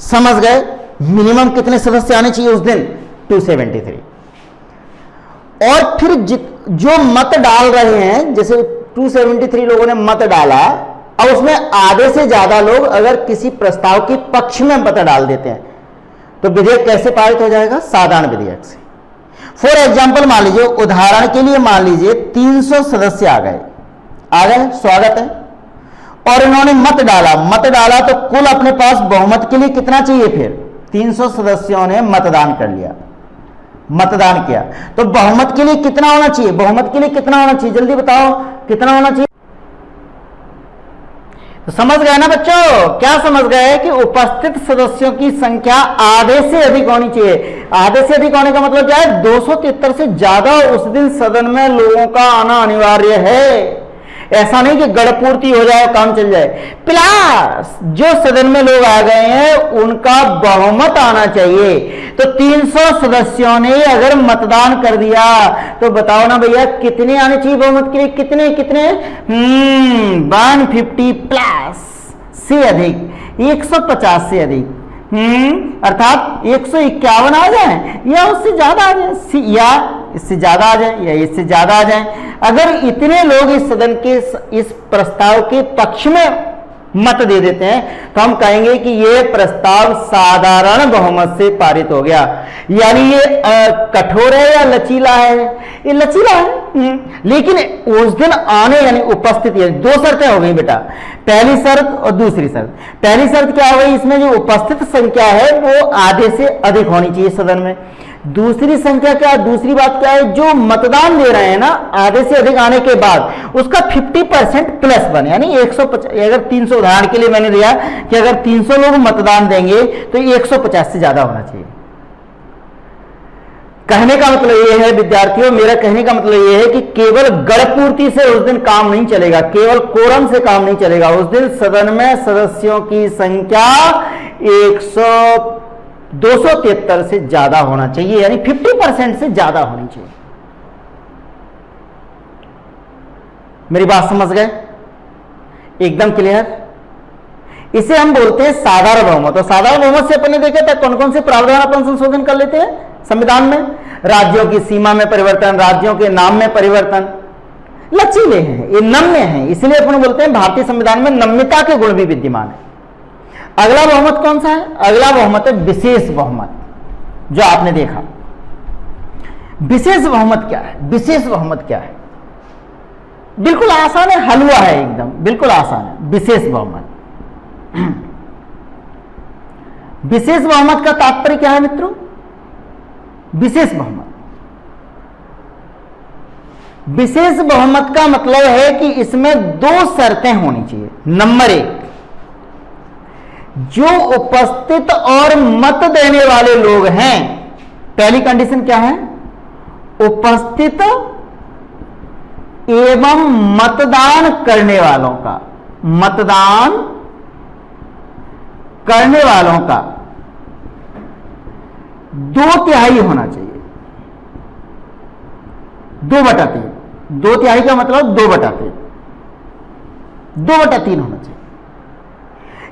समझ गए? मिनिमम कितने सदस्य आने चाहिए उस दिन? 273। और फिर जो मत डाल रहे हैं, जैसे 273 लोगों ने मत डाला, अब उसमें आधे से ज्यादा लोग अगर किसी प्रस्ताव के पक्ष में मत डाल देते हैं तो विधेयक कैसे पारित हो जाएगा? साधारण विधेयक से। फॉर एग्जाम्पल मान लीजिए, उदाहरण के लिए मान लीजिए 300 सदस्य आ गए, स्वागत है, और इन्होंने मत डाला तो कुल अपने पास बहुमत के लिए कितना चाहिए? फिर 300 सदस्यों ने मतदान कर लिया, मतदान किया, तो बहुमत के लिए कितना होना चाहिए? बहुमत के लिए कितना होना चाहिए? जल्दी बताओ, कितना होना चाहिए? तो समझ गए ना बच्चों? क्या समझ गए कि उपस्थित सदस्यों की संख्या आधे से अधिक होनी चाहिए। आधे से अधिक होने का मतलब क्या है? 273 से ज्यादा उस दिन सदन में लोगों का आना अनिवार्य है। ऐसा नहीं कि गणपूर्ति हो जाए, काम चल जाए। प्लस जो सदन में लोग आ गए हैं उनका बहुमत आना चाहिए। तो 300 सदस्यों ने अगर मतदान कर दिया तो बताओ ना भैया कितने आने चाहिए बहुमत के लिए? कितने कितने? 150 प्लस से अधिक, 150 से अधिक, अर्थात 151 आ जाए या उससे ज्यादा आ जाए, या इससे ज्यादा आ जाए या इससे ज्यादा आ जाए। अगर इतने लोग इस सदन के इस प्रस्ताव के पक्ष में मत दे देते हैं तो हम कहेंगे कि यह प्रस्ताव साधारण बहुमत से पारित हो गया। यानी ये कठोर है या लचीला है? ये लचीला है। लेकिन उस दिन आने यानी उपस्थिति, दो शर्तें हो गई बेटा, पहली शर्त और दूसरी शर्त। पहली शर्त क्या हो गई? इसमें जो उपस्थित संख्या है वो आधे से अधिक होनी चाहिए सदन में। दूसरी संख्या क्या, दूसरी बात क्या है, जो मतदान दे रहे हैं ना आधे से अधिक आने के बाद उसका 50% प्लस बने, यानी 150। अगर 300, उदाहरण के लिए मैंने दिया कि अगर 300 लोग मतदान देंगे तो 150 से ज्यादा होना चाहिए। कहने का मतलब यह है विद्यार्थियों, मेरा कहने का मतलब यह है कि केवल गणपूर्ति से उस दिन काम नहीं चलेगा, केवल कोरम से काम नहीं चलेगा। उस दिन सदन में सदस्यों की संख्या 273 से ज्यादा होना चाहिए, यानी 50% से ज्यादा होनी चाहिए। मेरी बात समझ गए? एकदम क्लियर? इसे हम बोलते हैं साधारण बहुमत। और साधारण बहुमत से अपने देखे था कौन कौन से प्रावधान अपन संशोधन कर लेते हैं संविधान में। राज्यों की सीमा में परिवर्तन, राज्यों के नाम में परिवर्तन, लचीले हैं, ये नम्य हैं, इसलिए अपन बोलते हैं भारतीय संविधान में नम्यता के गुण भी विद्यमान है। अगला बहुमत कौन सा है? अगला बहुमत है विशेष बहुमत, जो आपने देखा। विशेष बहुमत क्या है? विशेष बहुमत क्या है? बिल्कुल आसान है, हलवा है एकदम, बिल्कुल आसान है। विशेष बहुमत, विशेष बहुमत का तात्पर्य क्या है मित्रों? विशेष बहुमत, विशेष बहुमत का मतलब है कि इसमें 2 शर्तें होनी चाहिए। नंबर 1, जो उपस्थित और मत देने वाले लोग हैं, पहली कंडीशन क्या है? उपस्थित एवं मतदान करने वालों का, मतदान करने वालों का 2/3 होना चाहिए। 2/3, 2/3 का मतलब 2/3, 2/3 होना चाहिए।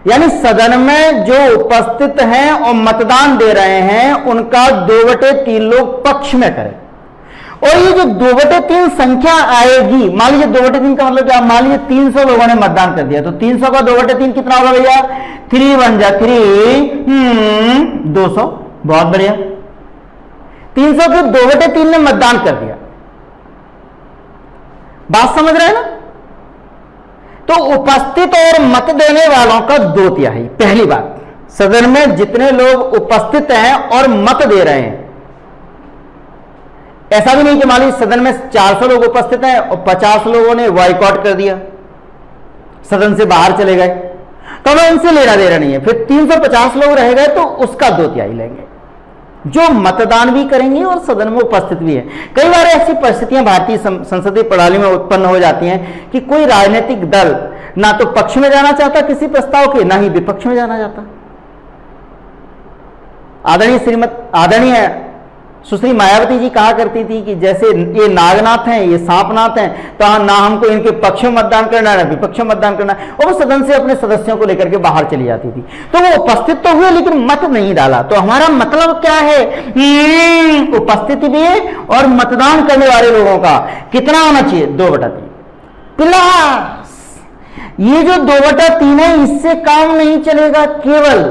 यानी सदन में जो उपस्थित हैं और मतदान दे रहे हैं उनका 2/3 लोग पक्ष में करें। और ये जो 2/3 संख्या आएगी, मान लीजिए 2/3 का मतलब क्या, मान लीजिए 300 लोगों ने मतदान कर दिया, तो 300 का 2/3 कितना होगा भैया? 3 1 जा 3, 200। बहुत बढ़िया। 300 के 2/3 ने मतदान कर दिया। बात समझ रहे हैं ना? तो उपस्थित और मत देने वालों का 2/3। पहली बात, सदन में जितने लोग उपस्थित हैं और मत दे रहे हैं, ऐसा भी नहीं कि मान लीजिए सदन में 400 लोग उपस्थित हैं और 50 लोगों ने बॉयकॉट कर दिया, सदन से बाहर चले गए, तो हमें इनसे लेना देना नहीं है। फिर 350 लोग रह गए तो उसका 2/3 लेंगे, जो मतदान भी करेंगे और सदन में उपस्थित भी है। कई बार ऐसी परिस्थितियां भारतीय संसदीय प्रणाली में उत्पन्न हो जाती हैं कि कोई राजनीतिक दल ना तो पक्ष में जाना चाहता किसी प्रस्ताव के, ना ही विपक्ष में जाना चाहता। आदरणीय सुश्री मायावती जी कहा करती थी कि जैसे ये नागनाथ हैं, ये सांपनाथ हैं, तो ना हमको इनके पक्ष में मतदान करना है ना विपक्ष में मतदान करना है। और वो सदन से अपने सदस्यों को लेकर के बाहर चली जाती थी। तो वो उपस्थित तो हुए लेकिन मत नहीं डाला। तो हमारा मतलब क्या है? उपस्थिति भी और मतदान करने वाले लोगों का कितना होना चाहिए? 2/3 प्लस ये जो 2/3 है, इससे काम नहीं चलेगा। केवल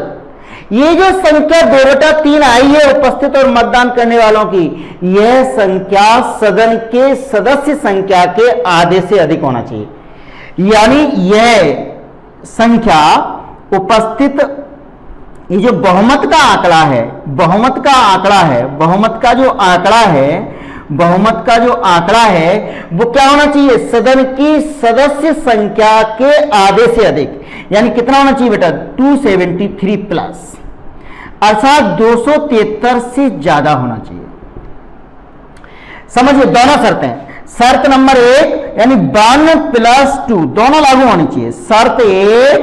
ये जो संख्या 2/3 आई है उपस्थित और मतदान करने वालों की, यह संख्या सदन के सदस्य संख्या के आधे से अधिक होना चाहिए। यानी यह संख्या उपस्थित, ये जो बहुमत का आंकड़ा है, बहुमत का आंकड़ा है, बहुमत का जो आंकड़ा है, बहुमत का जो आंकड़ा है वो क्या होना चाहिए? सदन की सदस्य संख्या के आधे से अधिक। यानी कितना होना चाहिए बेटा? 273 प्लस, अर्थात 273 से ज्यादा होना चाहिए। समझिए दोनों शर्तें। शर्त नंबर 1 यानी 52 प्लस 2 दोनों लागू होनी चाहिए। शर्त 1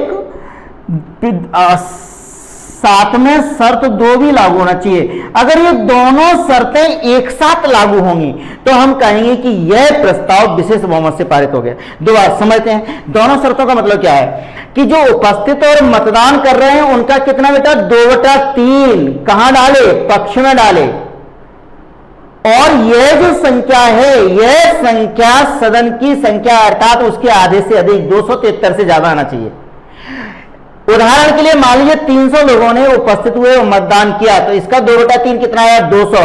साथ में शर्त 2 भी लागू होना चाहिए। अगर ये दोनों शर्तें एक साथ लागू होंगी तो हम कहेंगे कि यह प्रस्ताव विशेष बहुमत से पारित हो गया। दोबारा समझते हैं, दोनों शर्तों का मतलब क्या है कि जो उपस्थित और मतदान कर रहे हैं उनका कितना बेटा? 2/3। कहां डाले? पक्ष में डाले। और यह जो संख्या है, यह संख्या सदन की संख्या अर्थात उसके आधे से अधिक, 273 से ज्यादा आना चाहिए। उदाहरण के लिए मान लीजिए 300 लोगों ने उपस्थित हुए और मतदान किया, तो इसका 2/3 कितना आया? 200।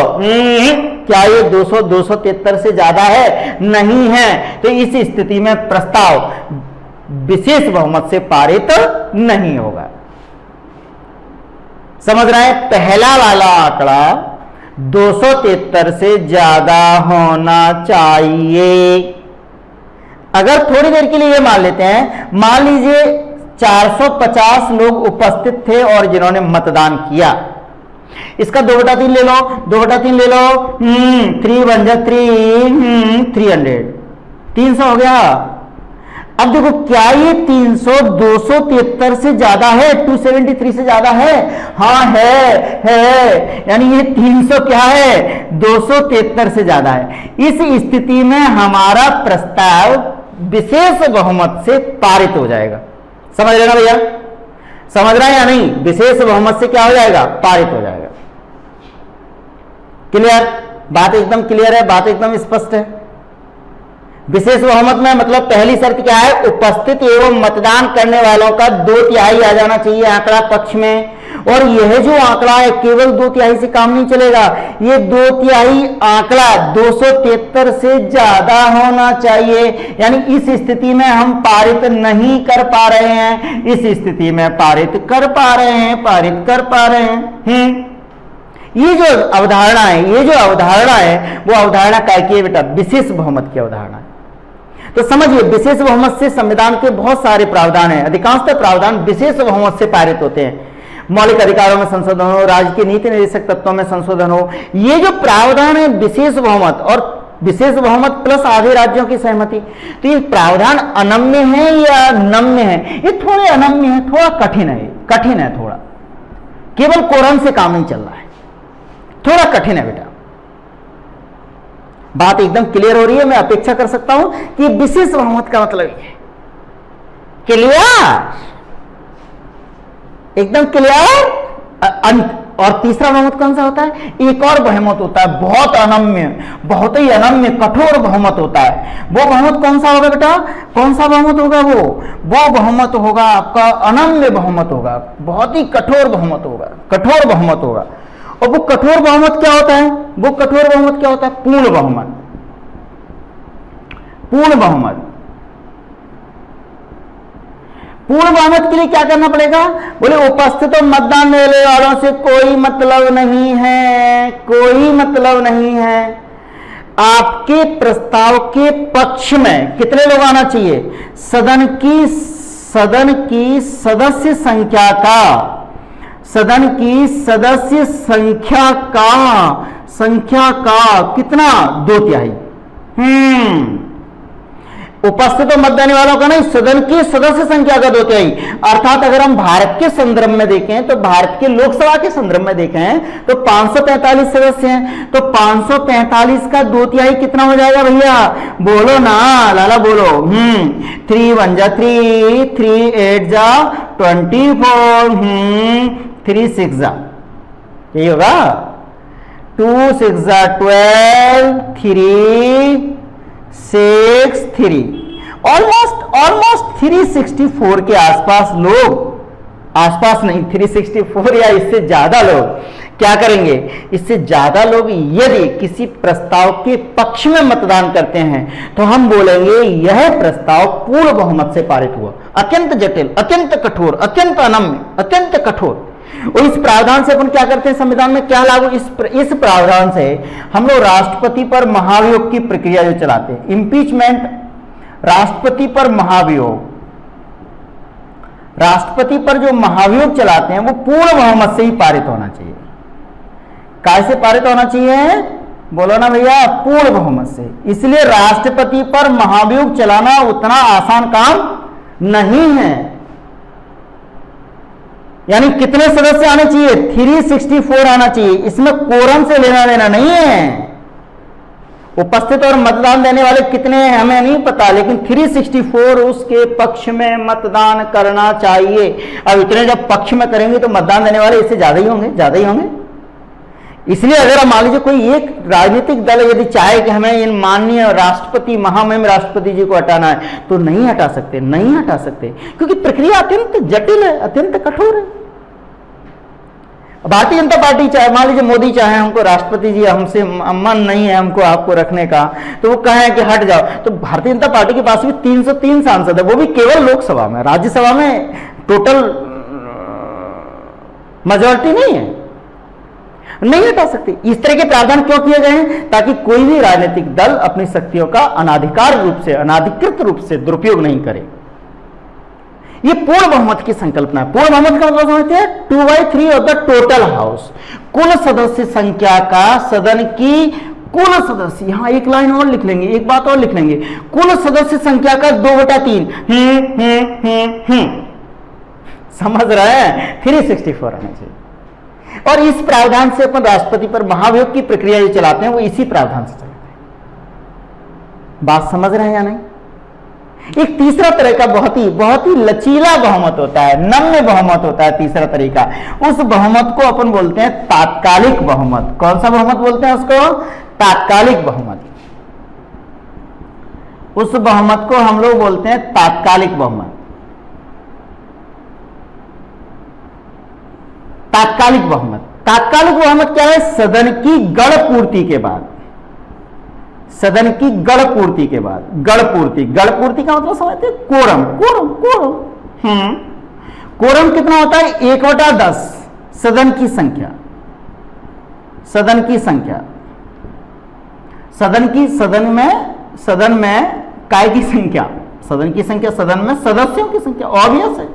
क्या ये 200 273 से ज्यादा है? नहीं है। तो इस स्थिति में प्रस्ताव विशेष बहुमत से पारित नहीं होगा। समझ रहे हैं? पहला वाला आंकड़ा 273 से ज्यादा होना चाहिए। अगर थोड़ी देर के लिए ये मान लेते हैं, मान लीजिए 450 लोग उपस्थित थे और जिन्होंने मतदान किया, इसका 2/3 ले लो, 2/3 ले लो, 3 1 जा 3, 300, 300 हो गया। अब देखो क्या ये 300 273 से ज्यादा है, 273 से ज्यादा है? हाँ है। यानी ये 300 क्या है, 273 से ज्यादा है। इस स्थिति में हमारा प्रस्ताव विशेष बहुमत से पारित हो जाएगा। समझ रहे ना भैया, समझ रहे हैं या नहीं? विशेष बहुमत से क्या हो जाएगा, पारित हो जाएगा। क्लियर? बात एकदम क्लियर है, बात एकदम स्पष्ट है। विशेष बहुमत में मतलब पहली शर्त क्या है, उपस्थित एवं मतदान करने वालों का 2/3 आ जाना चाहिए आंकड़ा पक्ष में। और यह जो आंकड़ा है केवल 2/3 से काम नहीं चलेगा, ये 2/3 आंकड़ा 273 से ज्यादा होना चाहिए। यानी इस स्थिति में हम पारित नहीं कर पा रहे हैं, इस स्थिति में पारित कर पा रहे हैं, पारित कर पा रहे हैं। ये जो अवधारणा है, ये जो अवधारणा है वो अवधारणा क्या की है बेटा, विशेष बहुमत की अवधारणा है। तो समझिए विशेष बहुमत से संविधान के बहुत सारे प्रावधान हैं, अधिकांशतः प्रावधान विशेष बहुमत से पारित होते हैं। मौलिक अधिकारों में संशोधन हो, राज्य के नीति निर्देशक तत्वों में संशोधन हो, ये जो प्रावधान है विशेष बहुमत और विशेष बहुमत प्लस आधे राज्यों की सहमति, तो ये प्रावधान अनम्य है या नम्य है? ये थोड़े अनम्य है, थोड़ा कठिन है, कठिन है थोड़ा, केवल कोरम से काम नहीं चल रहा है, थोड़ा कठिन है बेटा। बात एकदम क्लियर हो रही है? मैं अपेक्षा कर सकता हूं कि विशेष बहुमत का मतलब ये है। क्लियर? एकदम क्लियर। और तीसरा बहुमत कौन सा होता है? एक और बहुमत होता है, बहुत अनम्य, बहुत ही अनम्य कठोर बहुमत होता है। वो बहुमत कौन सा होगा बेटा, कौन सा बहुमत होगा? वो बहुमत होगा आपका अनम्य बहुमत होगा, बहुत ही कठोर बहुमत होगा, कठोर बहुमत होगा। और वो कठोर बहुमत क्या होता है? वो कठोर बहुमत क्या होता है? पूर्ण बहुमत। पूर्ण बहुमत, पूर्ण बहुमत के लिए क्या करना पड़ेगा? बोले उपस्थित और मतदान देने वालों से कोई मतलब नहीं है, कोई मतलब नहीं है। आपके प्रस्ताव के पक्ष में कितने लोग आना चाहिए? सदन की सदस्य संख्या का, सदन की सदस्य संख्या का कितना? 2/3। उपस्थित और मत देने वालों का नहीं, सदन की सदस्य संख्या का 2/3। अर्थात अगर हम भारत के संदर्भ में देखें तो भारत के लोकसभा के संदर्भ में देखें तो 545 सदस्य हैं, तो 545 का 2/3 कितना हो जाएगा भैया? बोलो ना लाला, बोलो। 3 1 जा 3, 3 8 जा 24, 3 6 जा, यही होगा। 2 6 जा 12, 3 6 3, ऑलमोस्ट 364 के आसपास लोग, आसपास नहीं 364 या इससे ज्यादा लोग क्या करेंगे? इससे ज्यादा लोग यदि किसी प्रस्ताव के पक्ष में मतदान करते हैं तो हम बोलेंगे यह प्रस्ताव पूर्ण बहुमत से पारित हुआ। अत्यंत जटिल, अत्यंत कठोर, अत्यंत अनम्य, अत्यंत कठोर। और इस प्रावधान से अपन क्या करते हैं संविधान में, क्या लागू? इस प्रावधान से हम लोग राष्ट्रपति पर महाभियोग की प्रक्रिया जो चलाते हैं, इंपीचमेंट, राष्ट्रपति पर महाभियोग, राष्ट्रपति पर जो महाभियोग चलाते हैं वो पूर्ण बहुमत से ही पारित होना चाहिए। कैसे पारित होना चाहिए? बोलो ना भैया, पूर्ण बहुमत से। इसलिए राष्ट्रपति पर महाभियोग चलाना उतना आसान काम नहीं है। यानी कितने सदस्य आने चाहिए? 364 आना चाहिए। इसमें कोरम से लेना देना नहीं है। उपस्थित और मतदान देने वाले कितने हैं हमें नहीं पता, लेकिन 364 उसके पक्ष में मतदान करना चाहिए। अब इतने जब पक्ष में करेंगे तो मतदान देने वाले इससे ज्यादा ही होंगे, ज्यादा ही होंगे। इसलिए अगर हम मान लीजिए कोई एक राजनीतिक दल यदि चाहे कि हमें इन माननीय राष्ट्रपति, महामहिम राष्ट्रपति जी को हटाना है, तो नहीं हटा सकते, नहीं हटा सकते, क्योंकि प्रक्रिया अत्यंत जटिल है, अत्यंत कठोर है। भारतीय जनता पार्टी चाहे, मान लीजिए मोदी चाहे हमको राष्ट्रपति जी, हमसे मन नहीं है हमको आपको रखने का, तो वो कहें कि हट जाओ, तो भारतीय जनता पार्टी के पास भी 303 सांसद है, वो भी केवल लोकसभा में, राज्यसभा में टोटल मेजॉरिटी नहीं है। नहीं हटा सकते। इस तरह के प्रावधान क्यों किए गए हैं? ताकि कोई भी राजनीतिक दल अपनी शक्तियों का अनाधिकार रूप से, अनाधिकृत रूप से दुरुपयोग नहीं करे। ये पूर्ण बहुमत की संकल्पना है। पूर्ण बहुमत का मतलब समझते हैं 2/3 ऑफ द टोटल हाउस, कुल सदस्य संख्या का, सदन की कुल सदस्य, यहां एक लाइन और लिख लेंगे, एक बात और लिख लेंगे, कुल सदस्य संख्या का 2/3। समझ रहे हैं? 364 आना चाहिए। और इस प्रावधान से अपन राष्ट्रपति पर महाभियोग की प्रक्रिया जो चलाते हैं वो इसी प्रावधान से चलाते हैं। बात समझ रहे हैं या नहीं? एक तीसरा तरह का बहुत ही लचीला बहुमत होता है, नम्य बहुमत होता है तीसरा तरीका। उस बहुमत को अपन बोलते हैं तात्कालिक बहुमत। कौन सा बहुमत बोलते हैं उसको? तात्कालिक बहुमत। उस बहुमत को हम लोग बोलते हैं तात्कालिक बहुमत। तात्कालिक बहुमत, तात्कालिक बहुमत क्या है? सदन की गण पूर्ति के बाद, सदन की गण पूर्ति के बाद, गण पूर्ति, गण पूर्ति का मतलब समझते हैं? Quorum, quorum, quorum. कोरम कितना होता है? 1/10 सदन की संख्या, सदन की संख्या, सदन में काय की संख्या, सदन की संख्या, सदन में सदस्यों की संख्या, ऑब्वियस है।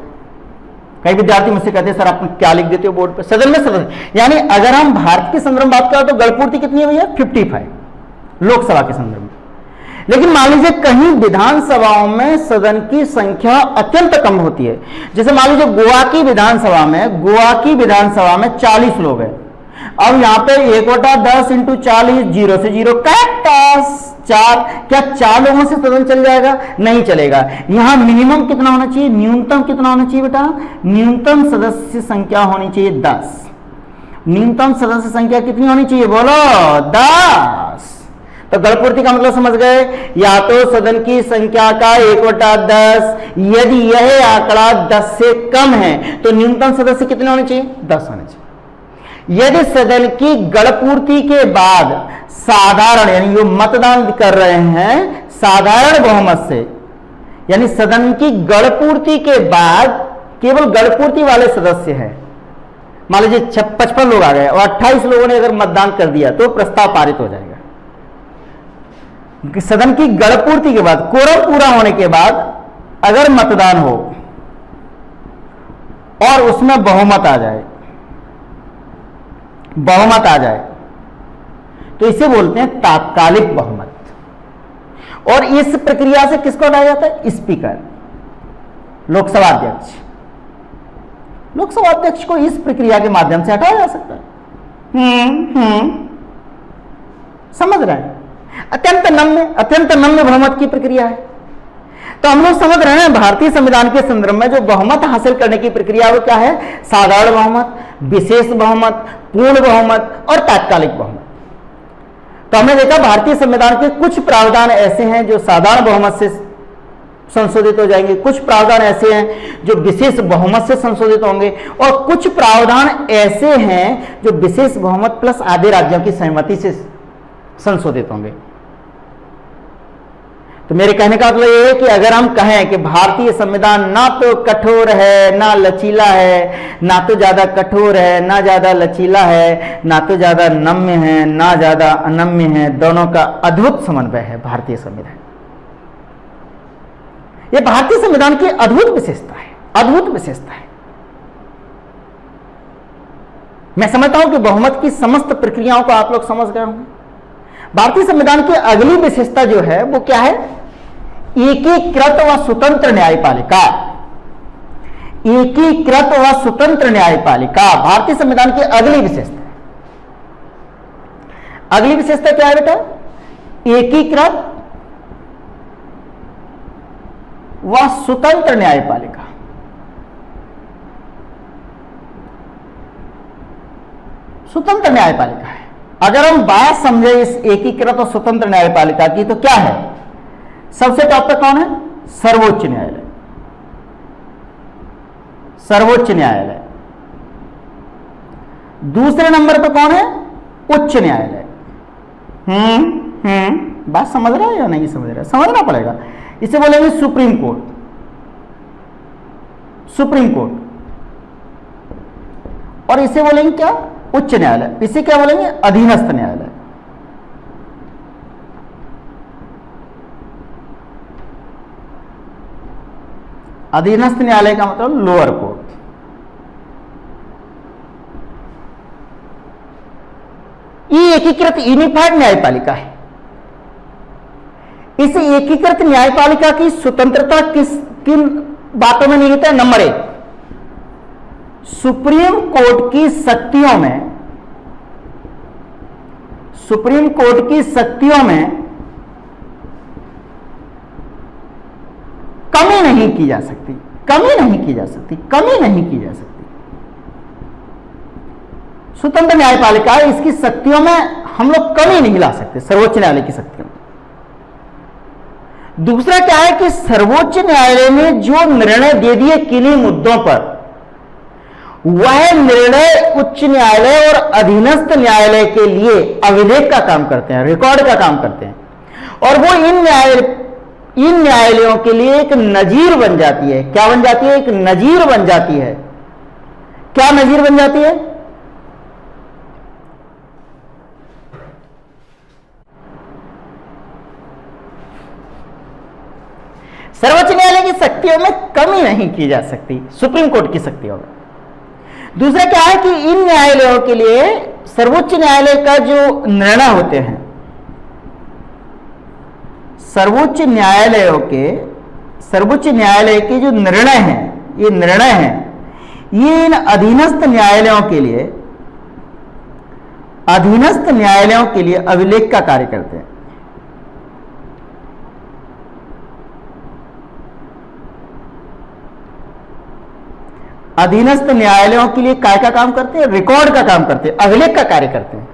कई विद्यार्थी मुझसे कहते हैं सर आप क्या लिख देते हो बोर्ड पे? सदन में सदस्य, यानी अगर हम भारत के संदर्भ में बात करें तो गणपूर्ति कितनी है भैया? 55 लोकसभा के संदर्भ में। लेकिन मान लीजिए कहीं विधानसभाओं में सदन की संख्या अत्यंत कम होती है, जैसे मान लीजिए गोवा की विधानसभा में 40 लोग हैं। अब यहाँ पे 1/10 × 40, 0 से 0 4, क्या 4 लोगों से सदन चल जाएगा? नहीं चलेगा। यहां मिनिमम कितना होना चाहिए? न्यूनतम कितना होना चाहिए बेटा? न्यूनतम सदस्य संख्या होनी चाहिए 10। न्यूनतम सदस्य संख्या कितनी होनी चाहिए? बोलो 10। तो गणपूर्ति का मतलब समझ गए? या तो सदन की संख्या का 1/10, यदि यह आंकड़ा 10 से कम है तो न्यूनतम सदस्य कितने होने चाहिए? 10 होने चाहिए। यदि सदन की गणपूर्ति के बाद साधारण, यानी जो मतदान कर रहे हैं साधारण बहुमत से, यानी सदन की गणपूर्ति के बाद केवल गणपूर्ति वाले सदस्य हैं, मान लीजिए 55 लोग आ गए और 28 लोगों ने अगर मतदान कर दिया तो प्रस्ताव पारित हो जाएगा। सदन की गणपूर्ति के बाद, कोरम पूरा होने के बाद अगर मतदान हो और उसमें बहुमत आ जाए तो इसे बोलते हैं तात्कालिक बहुमत। और इस प्रक्रिया से किसको हटाया जाता है? स्पीकर, लोकसभा अध्यक्ष। लोकसभा अध्यक्ष को इस प्रक्रिया के माध्यम से हटाया जा सकता है। समझ रहे हैं? अत्यंत नम्य बहुमत की प्रक्रिया है। तो हम लोग समझ रहे हैं भारतीय संविधान के संदर्भ में जो बहुमत हासिल करने की प्रक्रिया वो क्या है? साधारण बहुमत, विशेष बहुमत, पूर्ण बहुमत और तात्कालिक बहुमत। तो हमने देखा भारतीय संविधान के कुछ प्रावधान ऐसे हैं जो साधारण बहुमत से संशोधित हो जाएंगे, कुछ प्रावधान ऐसे हैं जो विशेष बहुमत से संशोधित होंगे, और कुछ प्रावधान ऐसे हैं जो विशेष बहुमत प्लस आधे राज्यों की सहमति से संशोधित होंगे। तो मेरे कहने का मतलब ये है कि अगर हम कहें कि भारतीय संविधान ना तो कठोर है ना लचीला है, ना तो ज्यादा कठोर है ना ज्यादा लचीला है, ना तो ज्यादा नम्य है ना ज्यादा अनम्य है, दोनों का अद्भुत समन्वय है भारतीय संविधान। ये भारतीय संविधान की अद्भुत विशेषता है, अद्भुत विशेषता है। मैं समझता हूं कि बहुमत की समस्त प्रक्रियाओं को आप लोग समझ गए होंगे। भारतीय संविधान की अगली विशेषता जो है वो क्या है? एकीकृत व स्वतंत्र न्यायपालिका। एकीकृत व स्वतंत्र न्यायपालिका भारतीय संविधान की अगली विशेषता है। अगली विशेषता क्या है बेटा? एकीकृत व स्वतंत्र न्यायपालिका। स्वतंत्र न्यायपालिका है। अगर हम बात समझे इस एकीकृत और स्वतंत्र न्यायपालिका की तो क्या है? सबसे टॉप पे कौन है? सर्वोच्च न्यायालय। सर्वोच्च न्यायालय। दूसरे नंबर पे कौन है? उच्च न्यायालय। बात समझ रहा है या नहीं समझ रहा है? समझना पड़ेगा। इसे बोलेंगे सुप्रीम कोर्ट। Supreme court. और इसे बोलेंगे क्या? उच्च न्यायालय, इसे क्या बोलेंगे? अधीनस्थ न्यायालय। अधीनस्थ न्यायालय का मतलब लोअर कोर्ट। ये एकीकृत यूनिफाइड न्यायपालिका है। इस एकीकृत न्यायपालिका की स्वतंत्रता किन बातों में निहित है? नंबर 1, सुप्रीम कोर्ट की शक्तियों में कमी नहीं की जा सकती। स्वतंत्र न्यायपालिका है, इसकी शक्तियों में हम लोग कमी नहीं ला सकते, सर्वोच्च न्यायालय की शक्तियों में। दूसरा क्या है कि सर्वोच्च न्यायालय ने जो निर्णय दे दिए किन्हीं मुद्दों पर, वह निर्णय उच्च न्यायालय और अधीनस्थ न्यायालय के लिए अभिलेख का काम करते हैं, रिकॉर्ड का काम करते हैं, और वो इन न्यायालयों के लिए एक नजीर बन जाती है। क्या बन जाती है? एक नजीर बन जाती है। क्या नजीर बन जाती है? सर्वोच्च न्यायालय की शक्तियों में कमी नहीं की जा सकती, सुप्रीम कोर्ट की शक्तियों में। दूसरा क्या है कि इन न्यायालयों के लिए सर्वोच्च न्यायालय का जो निर्णय होते हैं, सर्वोच्च न्यायालय के जो निर्णय हैं, ये इन अधीनस्थ न्यायालयों के लिए अभिलेख का कार्य करते हैं। अधीनस्थ न्यायालयों के लिए काय का काम करते हैं? रिकॉर्ड का काम करते हैं, अभिलेख का कार्य करते हैं।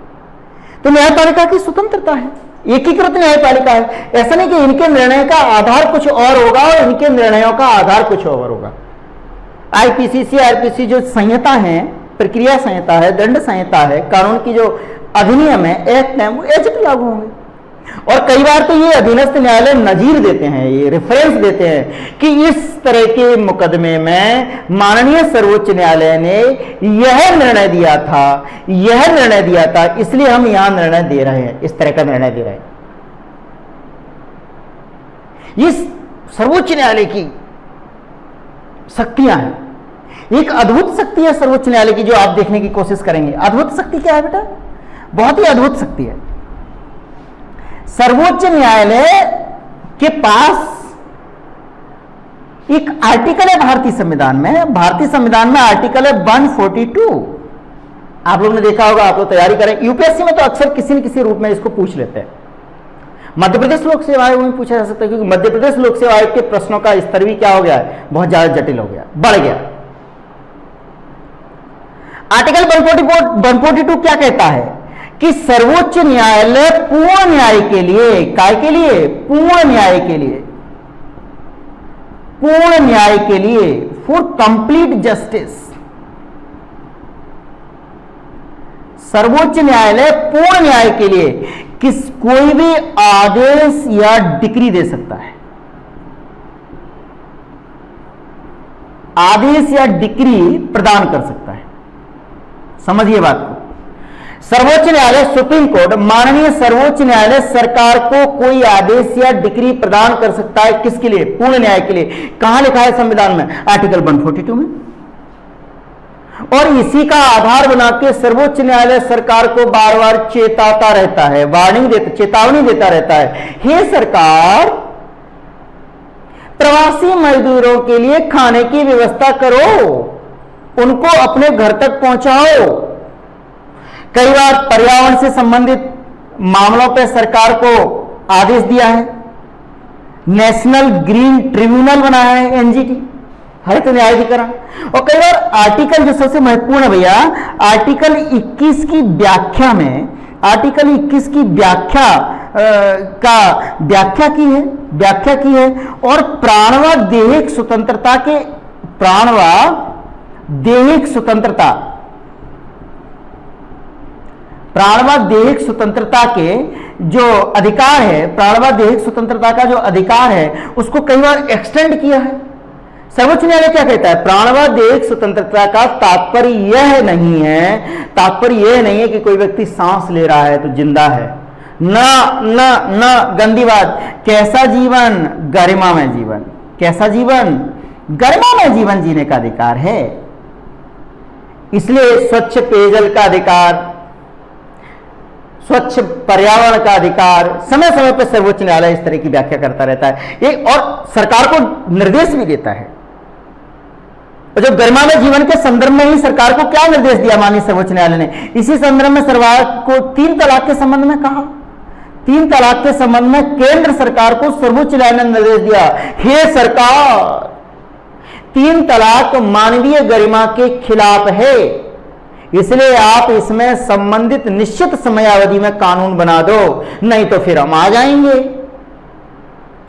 तो न्यायपालिका की स्वतंत्रता है, एकीकृत न्यायपालिका है। ऐसा नहीं कि इनके निर्णय का आधार कुछ और होगा और इनके निर्णयों का आधार कुछ और होगा। आईपीसी, सीआरपीसी जो संहिता है, प्रक्रिया संहिता है, दंड संहिता है, कानून की जो अधिनियम है, एक्ट है, वो एजेक्ट लागू होंगे। और कई बार तो ये अधीनस्थ न्यायालय नजीर देते हैं, ये रेफरेंस देते हैं कि इस तरह के मुकदमे में माननीय सर्वोच्च न्यायालय ने यह निर्णय दिया था, इसलिए हम यहां निर्णय दे रहे हैं, इस तरह का निर्णय दे रहे हैं। ये सर्वोच्च न्यायालय की शक्तियां हैं। एक अद्भुत शक्ति है सर्वोच्च न्यायालय की, जो आप देखने की कोशिश करेंगे। अद्भुत शक्ति क्या है बेटा? बहुत ही अद्भुत शक्ति है। सर्वोच्च न्यायालय के पास एक आर्टिकल है भारतीय संविधान में आर्टिकल है 142। आप लोगों ने देखा होगा, आप लोग तैयारी करें, यूपीएससी में तो अक्सर किसी न किसी रूप में इसको पूछ लेते हैं। मध्य प्रदेश लोक सेवा आयोग में पूछा जा सकता है, क्योंकि मध्य प्रदेश लोक सेवा आयोग के प्रश्नों का स्तर भी क्या हो गया है? बहुत ज्यादा जटिल हो गया, बढ़ गया। आर्टिकल 142 क्या कहता है कि सर्वोच्च न्यायालय पूर्ण न्याय के लिए, काय के लिए? पूर्ण न्याय के लिए, फॉर कंप्लीट जस्टिस, सर्वोच्च न्यायालय पूर्ण न्याय के लिए कोई भी आदेश या डिक्री दे सकता है। आदेश या डिक्री प्रदान कर सकता है। समझिए बात को। सर्वोच्च न्यायालय, सुप्रीम कोर्ट, माननीय सर्वोच्च न्यायालय सरकार को कोई आदेश या डिक्री प्रदान कर सकता है। किसके लिए? पूर्ण न्याय के लिए। कहां लिखा है संविधान में? आर्टिकल 142 में। और इसी का आधार बना के सर्वोच्च न्यायालय सरकार को बार बार चेताता रहता है, चेतावनी देता रहता है, हे सरकार, प्रवासी मजदूरों के लिए खाने की व्यवस्था करो, उनको अपने घर तक पहुंचाओ। कई बार पर्यावरण से संबंधित मामलों पर सरकार को आदेश दिया है, नेशनल ग्रीन ट्रिब्यूनल बनाया है, एनजीटी, हरित न्यायाधिकरण। और कई बार आर्टिकल जो सबसे महत्वपूर्ण है भैया, आर्टिकल 21 की व्याख्या में, आर्टिकल 21 की व्याख्या की है और प्राण व दैहिक स्वतंत्रता के जो अधिकार है, उसको कई बार एक्सटेंड किया है। सर्वोच्च न्यायालय क्या कहता है? प्राण व देहिक स्वतंत्रता का तात्पर्य यह नहीं है कि कोई व्यक्ति सांस ले रहा है तो जिंदा है। न गंदी बात। कैसा जीवन? गरिमामय जीवन। कैसा जीवन? गरिमामय जीवन जीने का अधिकार है। इसलिए स्वच्छ पेयजल का अधिकार, स्वच्छ पर्यावरण का अधिकार, समय समय पर सर्वोच्च न्यायालय इस तरह की व्याख्या करता रहता है। एक और सरकार को निर्देश भी देता है। और जब गरिमामय जीवन के संदर्भ में ही सरकार को क्या निर्देश दिया माननीय सर्वोच्च न्यायालय ने? इसी संदर्भ में सरकार को 3 तलाक के संबंध में कहा। 3 तलाक के संबंध में केंद्र सरकार को सर्वोच्च न्यायालय ने निर्देश दिया, हे सरकार, 3 तलाक मानवीय गरिमा के खिलाफ है, इसलिए आप इसमें संबंधित निश्चित समयावधि में कानून बना दो, नहीं तो फिर हम आ जाएंगे।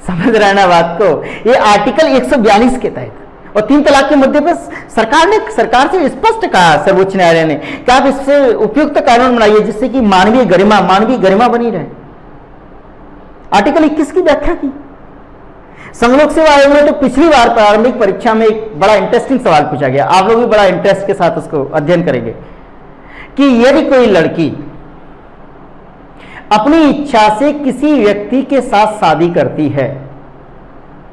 समझ रहे ना बात को? ये आर्टिकल 142 के तहत। और 3 तलाक के मुद्दे पर सरकार से स्पष्ट कहा सर्वोच्च न्यायालय ने कि आप इससे उपयुक्त कानून बनाइए जिससे कि मानवीय गरिमा बनी रहे। आर्टिकल 21 की व्याख्या की। संघ सेवा आयोग ने तो पिछली बार प्रारंभिक परीक्षा में एक बड़ा इंटरेस्टिंग सवाल पूछा गया, आप लोग भी बड़ा इंटरेस्ट के साथ उसको अध्ययन करेंगे, कि यदि कोई लड़की अपनी इच्छा से किसी व्यक्ति के साथ शादी करती है,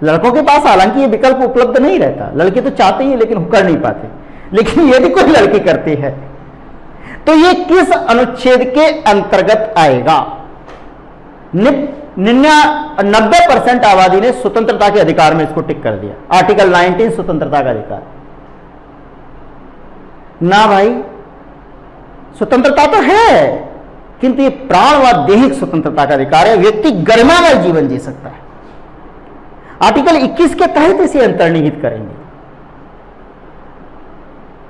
लड़कों के पास हालांकि ये विकल्प उपलब्ध नहीं रहता, लड़के तो चाहते ही लेकिन कर नहीं पाते, लेकिन यदि कोई लड़की करती है तो ये किस अनुच्छेद के अंतर्गत आएगा? 90% आबादी ने स्वतंत्रता के अधिकार में इसको टिक कर दिया। आर्टिकल 19 स्वतंत्रता का अधिकार। ना भाई, स्वतंत्रता तो है किंतु ये प्राण व देहिक स्वतंत्रता का अधिकार है, व्यक्ति गरिमामय जीवन जी सकता है। आर्टिकल 21 के तहत इसे अंतर्निहित करेंगे।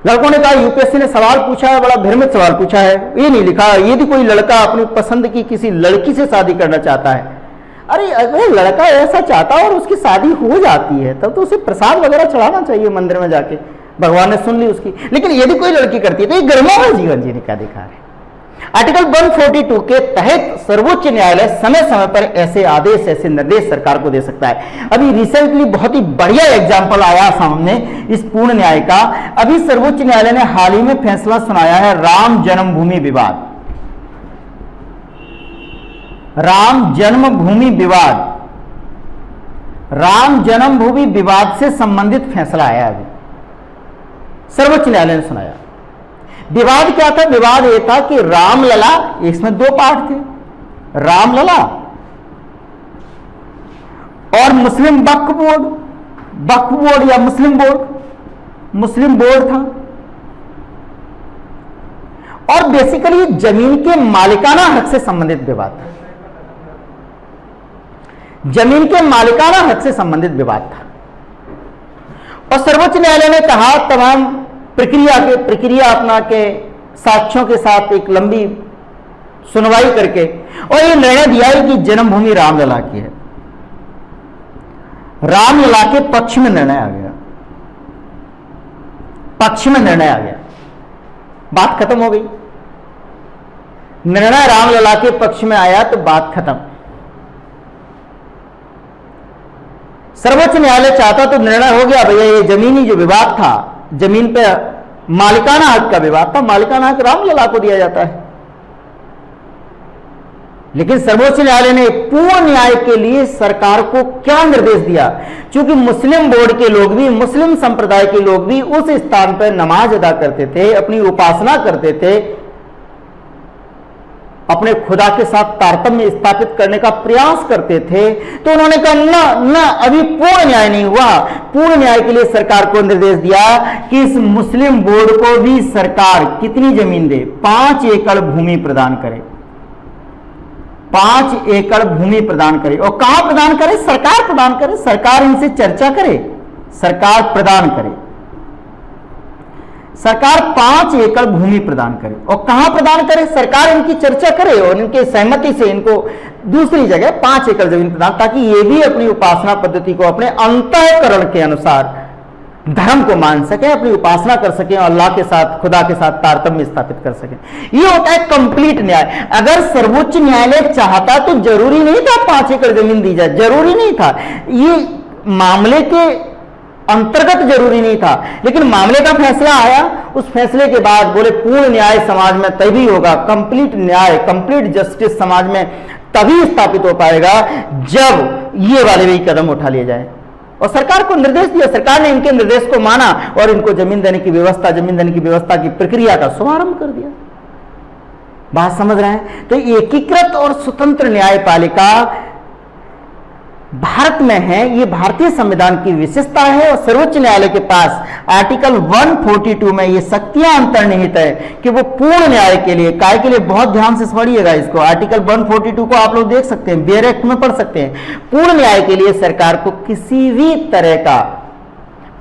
लड़कों ने कहा यूपीएससी ने सवाल पूछा है, बड़ा भ्रमित सवाल पूछा है, ये नहीं लिखा यदि कोई लड़का अपनी पसंद की किसी लड़की से शादी करना चाहता है। अरे अगर लड़का ऐसा चाहता है और उसकी शादी हो जाती है तब तो उसे प्रसाद वगैरह चढ़ाना चाहिए मंदिर में जाके, भगवान ने सुन ली उसकी। लेकिन यदि कोई लड़की करती है तो ये गरिमामय जीवन जीने का अधिकार है। आर्टिकल 142 के तहत सर्वोच्च न्यायालय समय समय पर ऐसे आदेश, ऐसे निर्देश सरकार को दे सकता है। अभी रिसेंटली बहुत ही बढ़िया एग्जांपल आया सामने इस पूर्ण न्याय का। अभी सर्वोच्च न्यायालय ने हाल ही में फैसला सुनाया है राम जन्मभूमि विवाद। राम जन्मभूमि विवाद से संबंधित फैसला आया अभी सर्वोच्च न्यायालय ने सुनाया। विवाद क्या था? विवाद यह था कि रामलला, इसमें 2 पार्ट थे, रामलला और मुस्लिम वक्फ बोर्ड या मुस्लिम बोर्ड था। और बेसिकली जमीन के मालिकाना हक से संबंधित विवाद था। जमीन के मालिकाना हक से संबंधित विवाद था। और सर्वोच्च न्यायालय ने कहा तमाम प्रक्रिया अपना के साक्ष्यों के साथ एक लंबी सुनवाई करके और ये निर्णय दिया है कि जन्मभूमि रामलला की है। रामलला के पक्ष में निर्णय आ गया, बात खत्म हो गई। निर्णय रामलला के पक्ष में आया तो बात खत्म। सर्वोच्च न्यायालय चाहता तो निर्णय हो गया, भैया ये जमीनी जो विवाद था, जमीन पे मालिकाना हक का विवाद था, मालिकाना हक रामलला को दिया जाता है। लेकिन सर्वोच्च न्यायालय ने पूर्ण न्याय के लिए सरकार को क्या निर्देश दिया? क्योंकि मुस्लिम बोर्ड के लोग भी, मुस्लिम संप्रदाय के लोग भी उस स्थान पर नमाज अदा करते थे, अपनी उपासना करते थे, अपने खुदा के साथ तारतम्य स्थापित करने का प्रयास करते थे। तो उन्होंने कहा ना अभी पूर्ण न्याय नहीं हुआ। पूर्ण न्याय के लिए सरकार को निर्देश दिया कि इस मुस्लिम बोर्ड को भी सरकार कितनी जमीन दे? 5 एकड़ भूमि प्रदान करे। 5 एकड़ भूमि प्रदान करे। और कहां प्रदान करे? सरकार प्रदान करे, सरकार इनसे चर्चा करे, सरकार प्रदान करे। सरकार 5 एकड़ भूमि प्रदान करे। और कहां प्रदान करे? सरकार इनकी चर्चा करे और इनके सहमति से इनको दूसरी जगह 5 एकड़ जमीन प्रदान, ताकि ये भी अपनी उपासना पद्धति को अपने अंतःकरण के अनुसार धर्म को मान सके, अपनी उपासना कर सके और अल्लाह के साथ, खुदा के साथ तारतम्य स्थापित कर सके। ये होता है कंप्लीट न्याय। अगर सर्वोच्च न्यायालय चाहता तो जरूरी नहीं था 5 एकड़ जमीन दी जाए, जरूरी नहीं था। ये मामले के अंतर्गत जरूरी नहीं था, लेकिन मामले का फैसला आया, उस फैसले के बाद बोले पूर्ण न्याय समाज में तभी होगा, कंप्लीट न्याय, कंप्लीट जस्टिस समाज में तभी स्थापित हो पाएगा जब ये वाले भी कदम उठा लिए जाए। और सरकार को निर्देश दिया, सरकार ने इनके निर्देश को माना और इनको जमीन देने की व्यवस्था, जमीन देने की व्यवस्था की प्रक्रिया का शुभारंभ कर दिया। बात समझ रहे हैं? तो एकीकृत और स्वतंत्र न्यायपालिका भारत में है, ये भारतीय संविधान की विशेषता है और सर्वोच्च न्यायालय के पास आर्टिकल 142 में ये शक्तियां अंतर्निहित है कि वो पूर्ण न्याय के लिए, काय के लिए, बहुत ध्यान से पढ़िएगा इसको, आर्टिकल 142 को आप लोग देख सकते हैं, बेयर एक्ट में पढ़ सकते हैं। पूर्ण न्याय के लिए सरकार को किसी भी तरह का,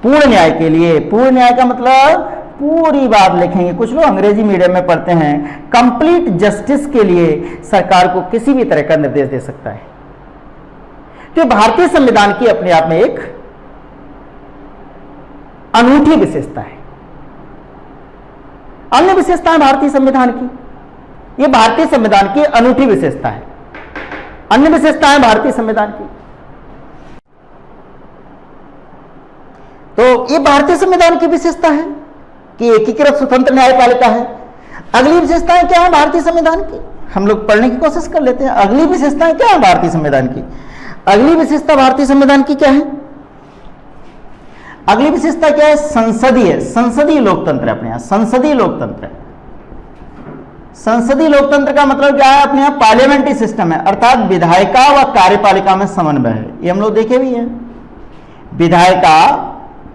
पूर्ण न्याय के लिए, पूर्ण न्याय का मतलब पूरी बात लिखेंगे, कुछ लोग अंग्रेजी मीडियम में पढ़ते हैं, कंप्लीट जस्टिस के लिए सरकार को किसी भी तरह का निर्देश दे सकता है। तो भारतीय संविधान की अपने आप में एक अनूठी विशेषता है। अन्य विशेषताएं भारतीय संविधान की, यह भारतीय संविधान की अनूठी विशेषता है। अन्य विशेषताएं भारतीय संविधान की, तो यह भारतीय संविधान की विशेषता है कि एकीकृत स्वतंत्र न्यायपालिका है। अगली विशेषताएं क्या है भारतीय संविधान की, हम लोग पढ़ने की कोशिश कर लेते हैं। अगली विशेषताएं क्या है भारतीय संविधान की? अगली विशेषता भारतीय संविधान की क्या है? अगली विशेषता क्या है? संसदीय लोकतंत्र है अपने यहां, संसदीय लोकतंत्र। संसदीय लोकतंत्र का मतलब क्या है? अपने यहां पार्लियामेंट्री सिस्टम है, अर्थात विधायिका व कार्यपालिका में समन्वय है। ये हम लोग देखे भी हैं, विधायिका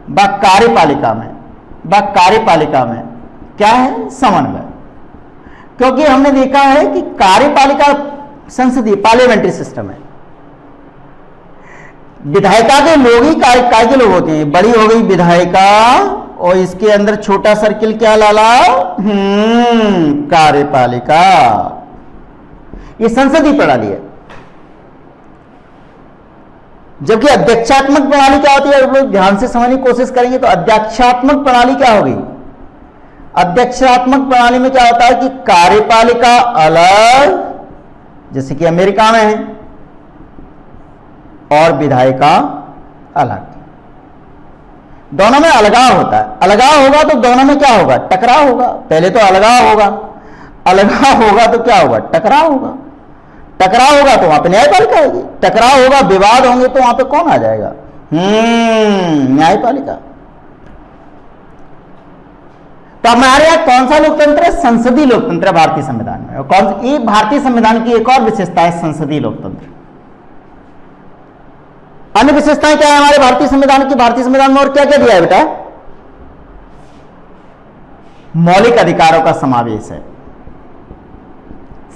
व कार्यपालिका में क्या है? समन्वय। क्योंकि हमने देखा है कि कार्यपालिका संसदीय पार्लियामेंट्री सिस्टम है, विधायिका के लोग ही काय के लोग होते हैं। बड़ी हो गई विधायिका और इसके अंदर छोटा सर्किल क्या लाला? कार्यपालिका। ये संसदीय प्रणाली है। जबकि अध्यक्षात्मक प्रणाली क्या होती है, आप लोग ध्यान से समझने की कोशिश करेंगे तो अध्यक्षात्मक प्रणाली क्या होगी? अध्यक्षात्मक प्रणाली में क्या होता है कि कार्यपालिका अलग, जैसे कि अमेरिका में है, और विधायिका अलग, दोनों में अलगाव होता है। अलगाव होगा तो दोनों में क्या होगा? टकराव होगा। पहले तो अलगाव होगा, अलगाव होगा तो क्या होगा? टकराव होगा। टकराव होगा तो वहां पे न्यायपालिका आएगी, टकराव होगा, विवाद होंगे तो वहां पे कौन आ जाएगा? न्यायपालिका। तो हमारे यहां कौन सा लोकतंत्र है? संसदीय लोकतंत्र भारतीय संविधान में। और कौन, ये भारतीय संविधान की एक और विशेषता है, संसदीय लोकतंत्र। अन्य विशेषताएं क्या है हमारे भारतीय संविधान की? भारतीय संविधान में और क्या क्या दिया है बेटा? मौलिक अधिकारों का समावेश है,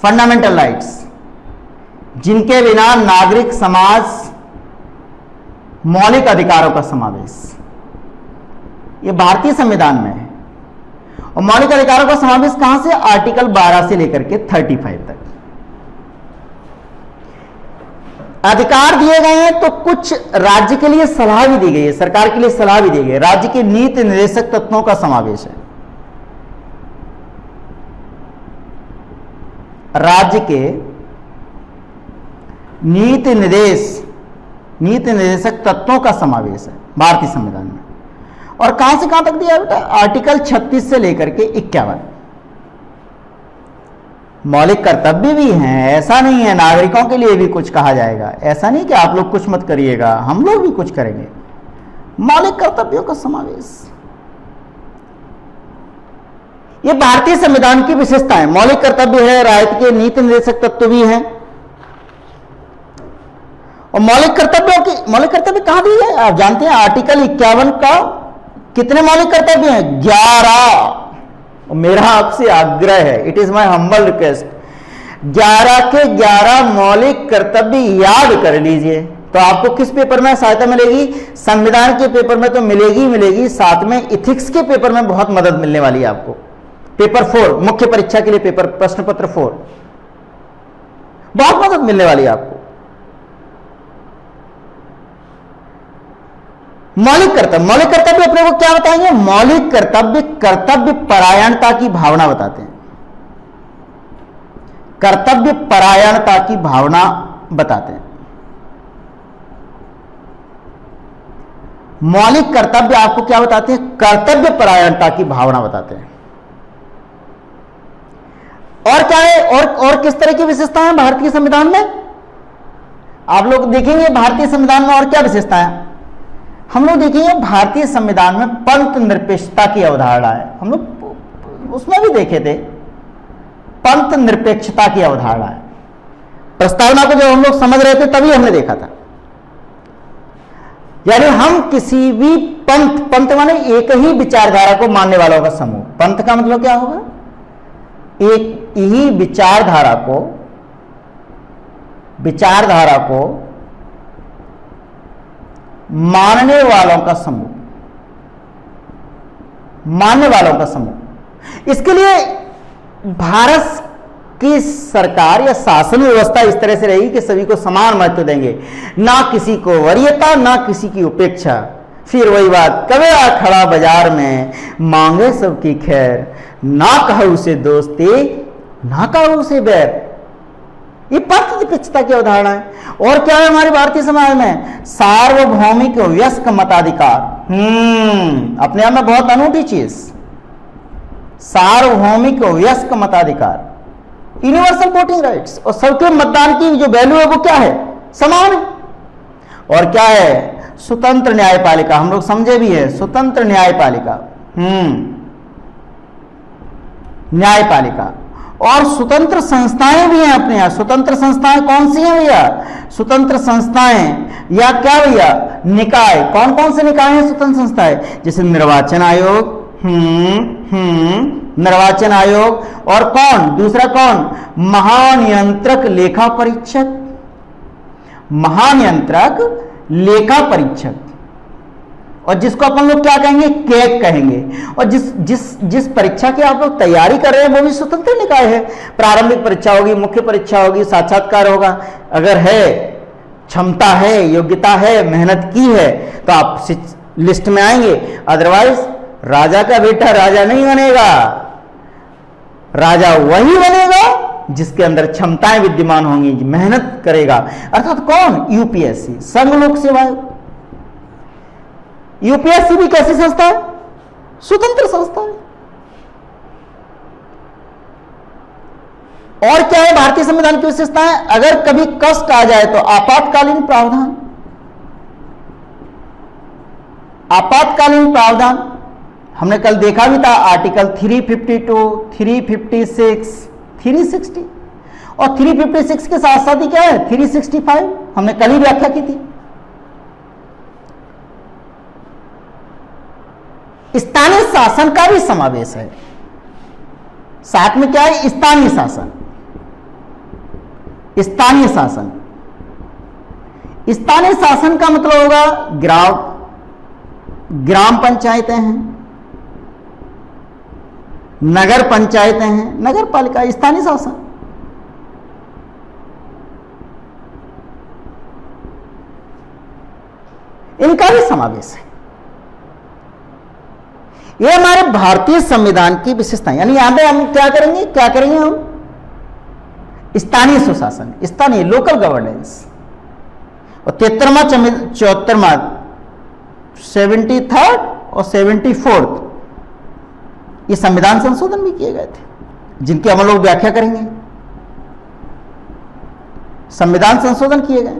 फंडामेंटल राइट्स, जिनके बिना नागरिक समाज, मौलिक अधिकारों का समावेश, यह भारतीय संविधान में है। और मौलिक अधिकारों का समावेश कहां से? आर्टिकल 12 से लेकर के 35 तक अधिकार दिए गए हैं। तो कुछ राज्य के लिए सलाह भी दी गई है, सरकार के लिए सलाह भी दी गई है। राज्य के नीति निर्देशक तत्वों का समावेश है, राज्य के नीति निर्देशक तत्वों का समावेश है भारतीय संविधान में। और कहां से कहां तक दिया बेटा? आर्टिकल 36 से लेकर के 51। मौलिक कर्तव्य भी हैं, ऐसा नहीं है नागरिकों के लिए भी कुछ कहा जाएगा, ऐसा नहीं कि आप लोग कुछ मत करिएगा, हम लोग भी कुछ करेंगे। मौलिक कर्तव्यों का समावेश, ये भारतीय संविधान की विशेषता है। मौलिक कर्तव्य है, रायत के नीति निर्देशक तत्व भी हैं। और मौलिक कर्तव्य कहां दिए हैं आप जानते हैं? आर्टिकल 51 का कितने मौलिक कर्तव्य हैं? 11। मेरा आपसे आग्रह है, it is my humble request, 11 के 11 मौलिक कर्तव्य याद कर लीजिए। तो आपको किस पेपर में सहायता मिलेगी? संविधान के पेपर में तो मिलेगी, साथ में इथिक्स के पेपर में बहुत मदद मिलने वाली है आपको। पेपर 4 मुख्य परीक्षा के लिए, पेपर प्रश्न पत्र 4 बहुत मदद मिलने वाली है आपको। मौलिक कर्तव्य अपने को क्या बताएंगे? मौलिक कर्तव्य परायणता की भावना बताते हैं, कर्तव्य परायणता की भावना बताते हैं। मौलिक कर्तव्य आपको क्या बताते हैं? कर्तव्य परायणता की भावना बताते हैं। और क्या है? और किस तरह की विशेषता है भारतीय संविधान में? आप लोग देखेंगे भारतीय संविधान में और क्या विशेषता है। हम लोग देखेंगे भारतीय संविधान में पंथ निरपेक्षता की अवधारणा है। हम लोग उसमें भी देखे थे, पंथ निरपेक्षता की अवधारणा है। प्रस्तावना को जब हम लोग समझ रहे थे तभी हमने देखा था। यानी हम किसी भी पंथ माने एक ही विचारधारा को मानने वालों का समूह। पंथ का मतलब क्या होगा? एक ही विचारधारा को मानने वालों का समूह। इसके लिए भारत की सरकार या शासन व्यवस्था इस तरह से रहेगी कि सभी को समान महत्व देंगे, ना किसी को वरीयता ना किसी की उपेक्षा। फिर वही बात, कबे आ खड़ा बाजार में मांगे सबकी खैर, ना कहो उसे दोस्ती ना कहो उसे बैर। ये पंथ निरपेक्षता की अवधारणा है। और क्या है हमारे भारतीय समाज में? सार्वभौमिक वयस्क मताधिकार। अपने आप में बहुत अनूठी चीज, सार्वभौमिक वयस्क मताधिकार, यूनिवर्सल वोटिंग राइट्स। और सबके मतदान की जो वैल्यू है वो क्या है? समान है। और क्या है? स्वतंत्र न्यायपालिका। हम लोग समझे भी है, स्वतंत्र न्यायपालिका। न्यायपालिका और स्वतंत्र संस्थाएं भी हैं अपने यहां। स्वतंत्र संस्थाएं कौन सी हैं भैया? स्वतंत्र संस्थाएं या क्या भैया? निकाय। कौन कौन से निकाय हैं स्वतंत्र संस्थाएं? जैसे निर्वाचन आयोग, निर्वाचन आयोग, और कौन दूसरा? कौन? महानियंत्रक लेखा परीक्षक। महानियंत्रक लेखा परीक्षक, और जिसको अपन लोग क्या कहेंगे? कैग कहेंगे। और जिस परीक्षा की आप लोग तैयारी कर रहे हैं वो भी स्वतंत्र निकाय है। प्रारंभिक परीक्षा होगी, मुख्य परीक्षा होगी, साक्षात्कार होगा। अगर है, क्षमता है, योग्यता है, मेहनत की है तो आप लिस्ट में आएंगे। अदरवाइज राजा का बेटा राजा नहीं बनेगा। राजा वही बनेगा जिसके अंदर क्षमताएं विद्यमान होंगी, मेहनत करेगा। अर्थात कौन? यूपीएससी, संघ लोक सेवा आयोग। यूपीएससी भी कैसी संस्था है? स्वतंत्र संस्था है। और क्या है भारतीय संविधान की विशेषताएं? अगर कभी कष्ट आ जाए तो आपातकालीन प्रावधान। आपातकालीन प्रावधान हमने कल देखा भी था, आर्टिकल 352, 356, 360 और 356 के साथ साथ ही क्या है? 365 हमने कल ही व्याख्या की थी। स्थानीय शासन का भी समावेश है। साथ में क्या है? स्थानीय शासन। स्थानीय शासन, स्थानीय शासन का मतलब होगा ग्राम पंचायतें हैं, नगर पंचायतें हैं, नगर पालिका, स्थानीय शासन। इनका भी समावेश है। ये हमारे भारतीय संविधान की विशेषता। यानी यहां पे हम क्या करेंगे हम स्थानीय सुशासन, स्थानीय लोकल गवर्नेंस। और 73वां 74वां 73rd और 74th ये संविधान संशोधन भी किए गए थे, जिनकी हम लोग व्याख्या करेंगे। संविधान संशोधन किए गए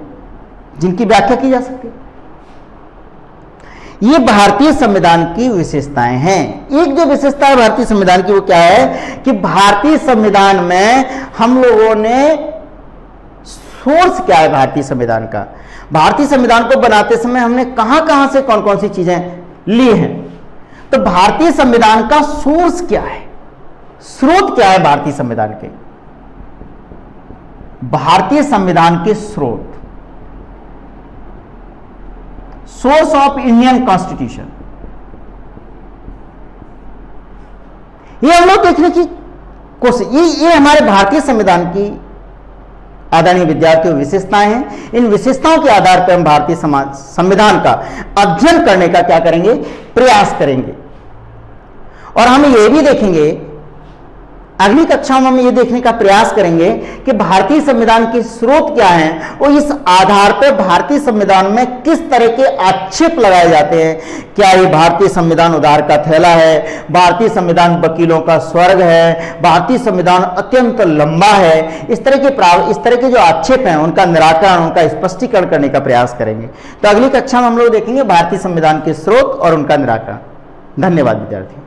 जिनकी व्याख्या की जा सकती है। ये भारतीय संविधान की विशेषताएं हैं। एक जो विशेषता है भारतीय संविधान की वो क्या है कि भारतीय संविधान में हम लोगों ने सोर्स क्या है भारतीय संविधान का? भारतीय संविधान को बनाते समय हमने कहां से कौन कौन सी चीजें ली हैं? तो भारतीय संविधान का सोर्स क्या है, स्रोत क्या है भारतीय संविधान के? भारतीय संविधान के स्रोत, सोर्स ऑफ इंडियन कॉन्स्टिट्यूशन, ये हम लोग देखने की कोशिश। ये हमारे भारतीय संविधान की आदरणीय विद्यार्थियों विशेषताएं हैं। इन विशेषताओं के आधार पर हम भारतीय संविधान का अध्ययन करने का क्या करेंगे? प्रयास करेंगे। और हम ये भी देखेंगे अगली कक्षा में हम ये देखने का प्रयास करेंगे कि भारतीय संविधान के स्रोत क्या हैं और इस आधार पर भारतीय संविधान में किस तरह के आक्षेप लगाए जाते हैं। क्या ये भारतीय संविधान उधार का थैला है, भारतीय संविधान वकीलों का स्वर्ग है, भारतीय संविधान अत्यंत लंबा है। इस तरह के जो आक्षेप हैं उनका निराकरण, उनका स्पष्टीकरण करने का प्रयास करेंगे। तो अगली कक्षा में हम लोग देखेंगे भारतीय संविधान के स्रोत और उनका निराकरण। धन्यवाद विद्यार्थी।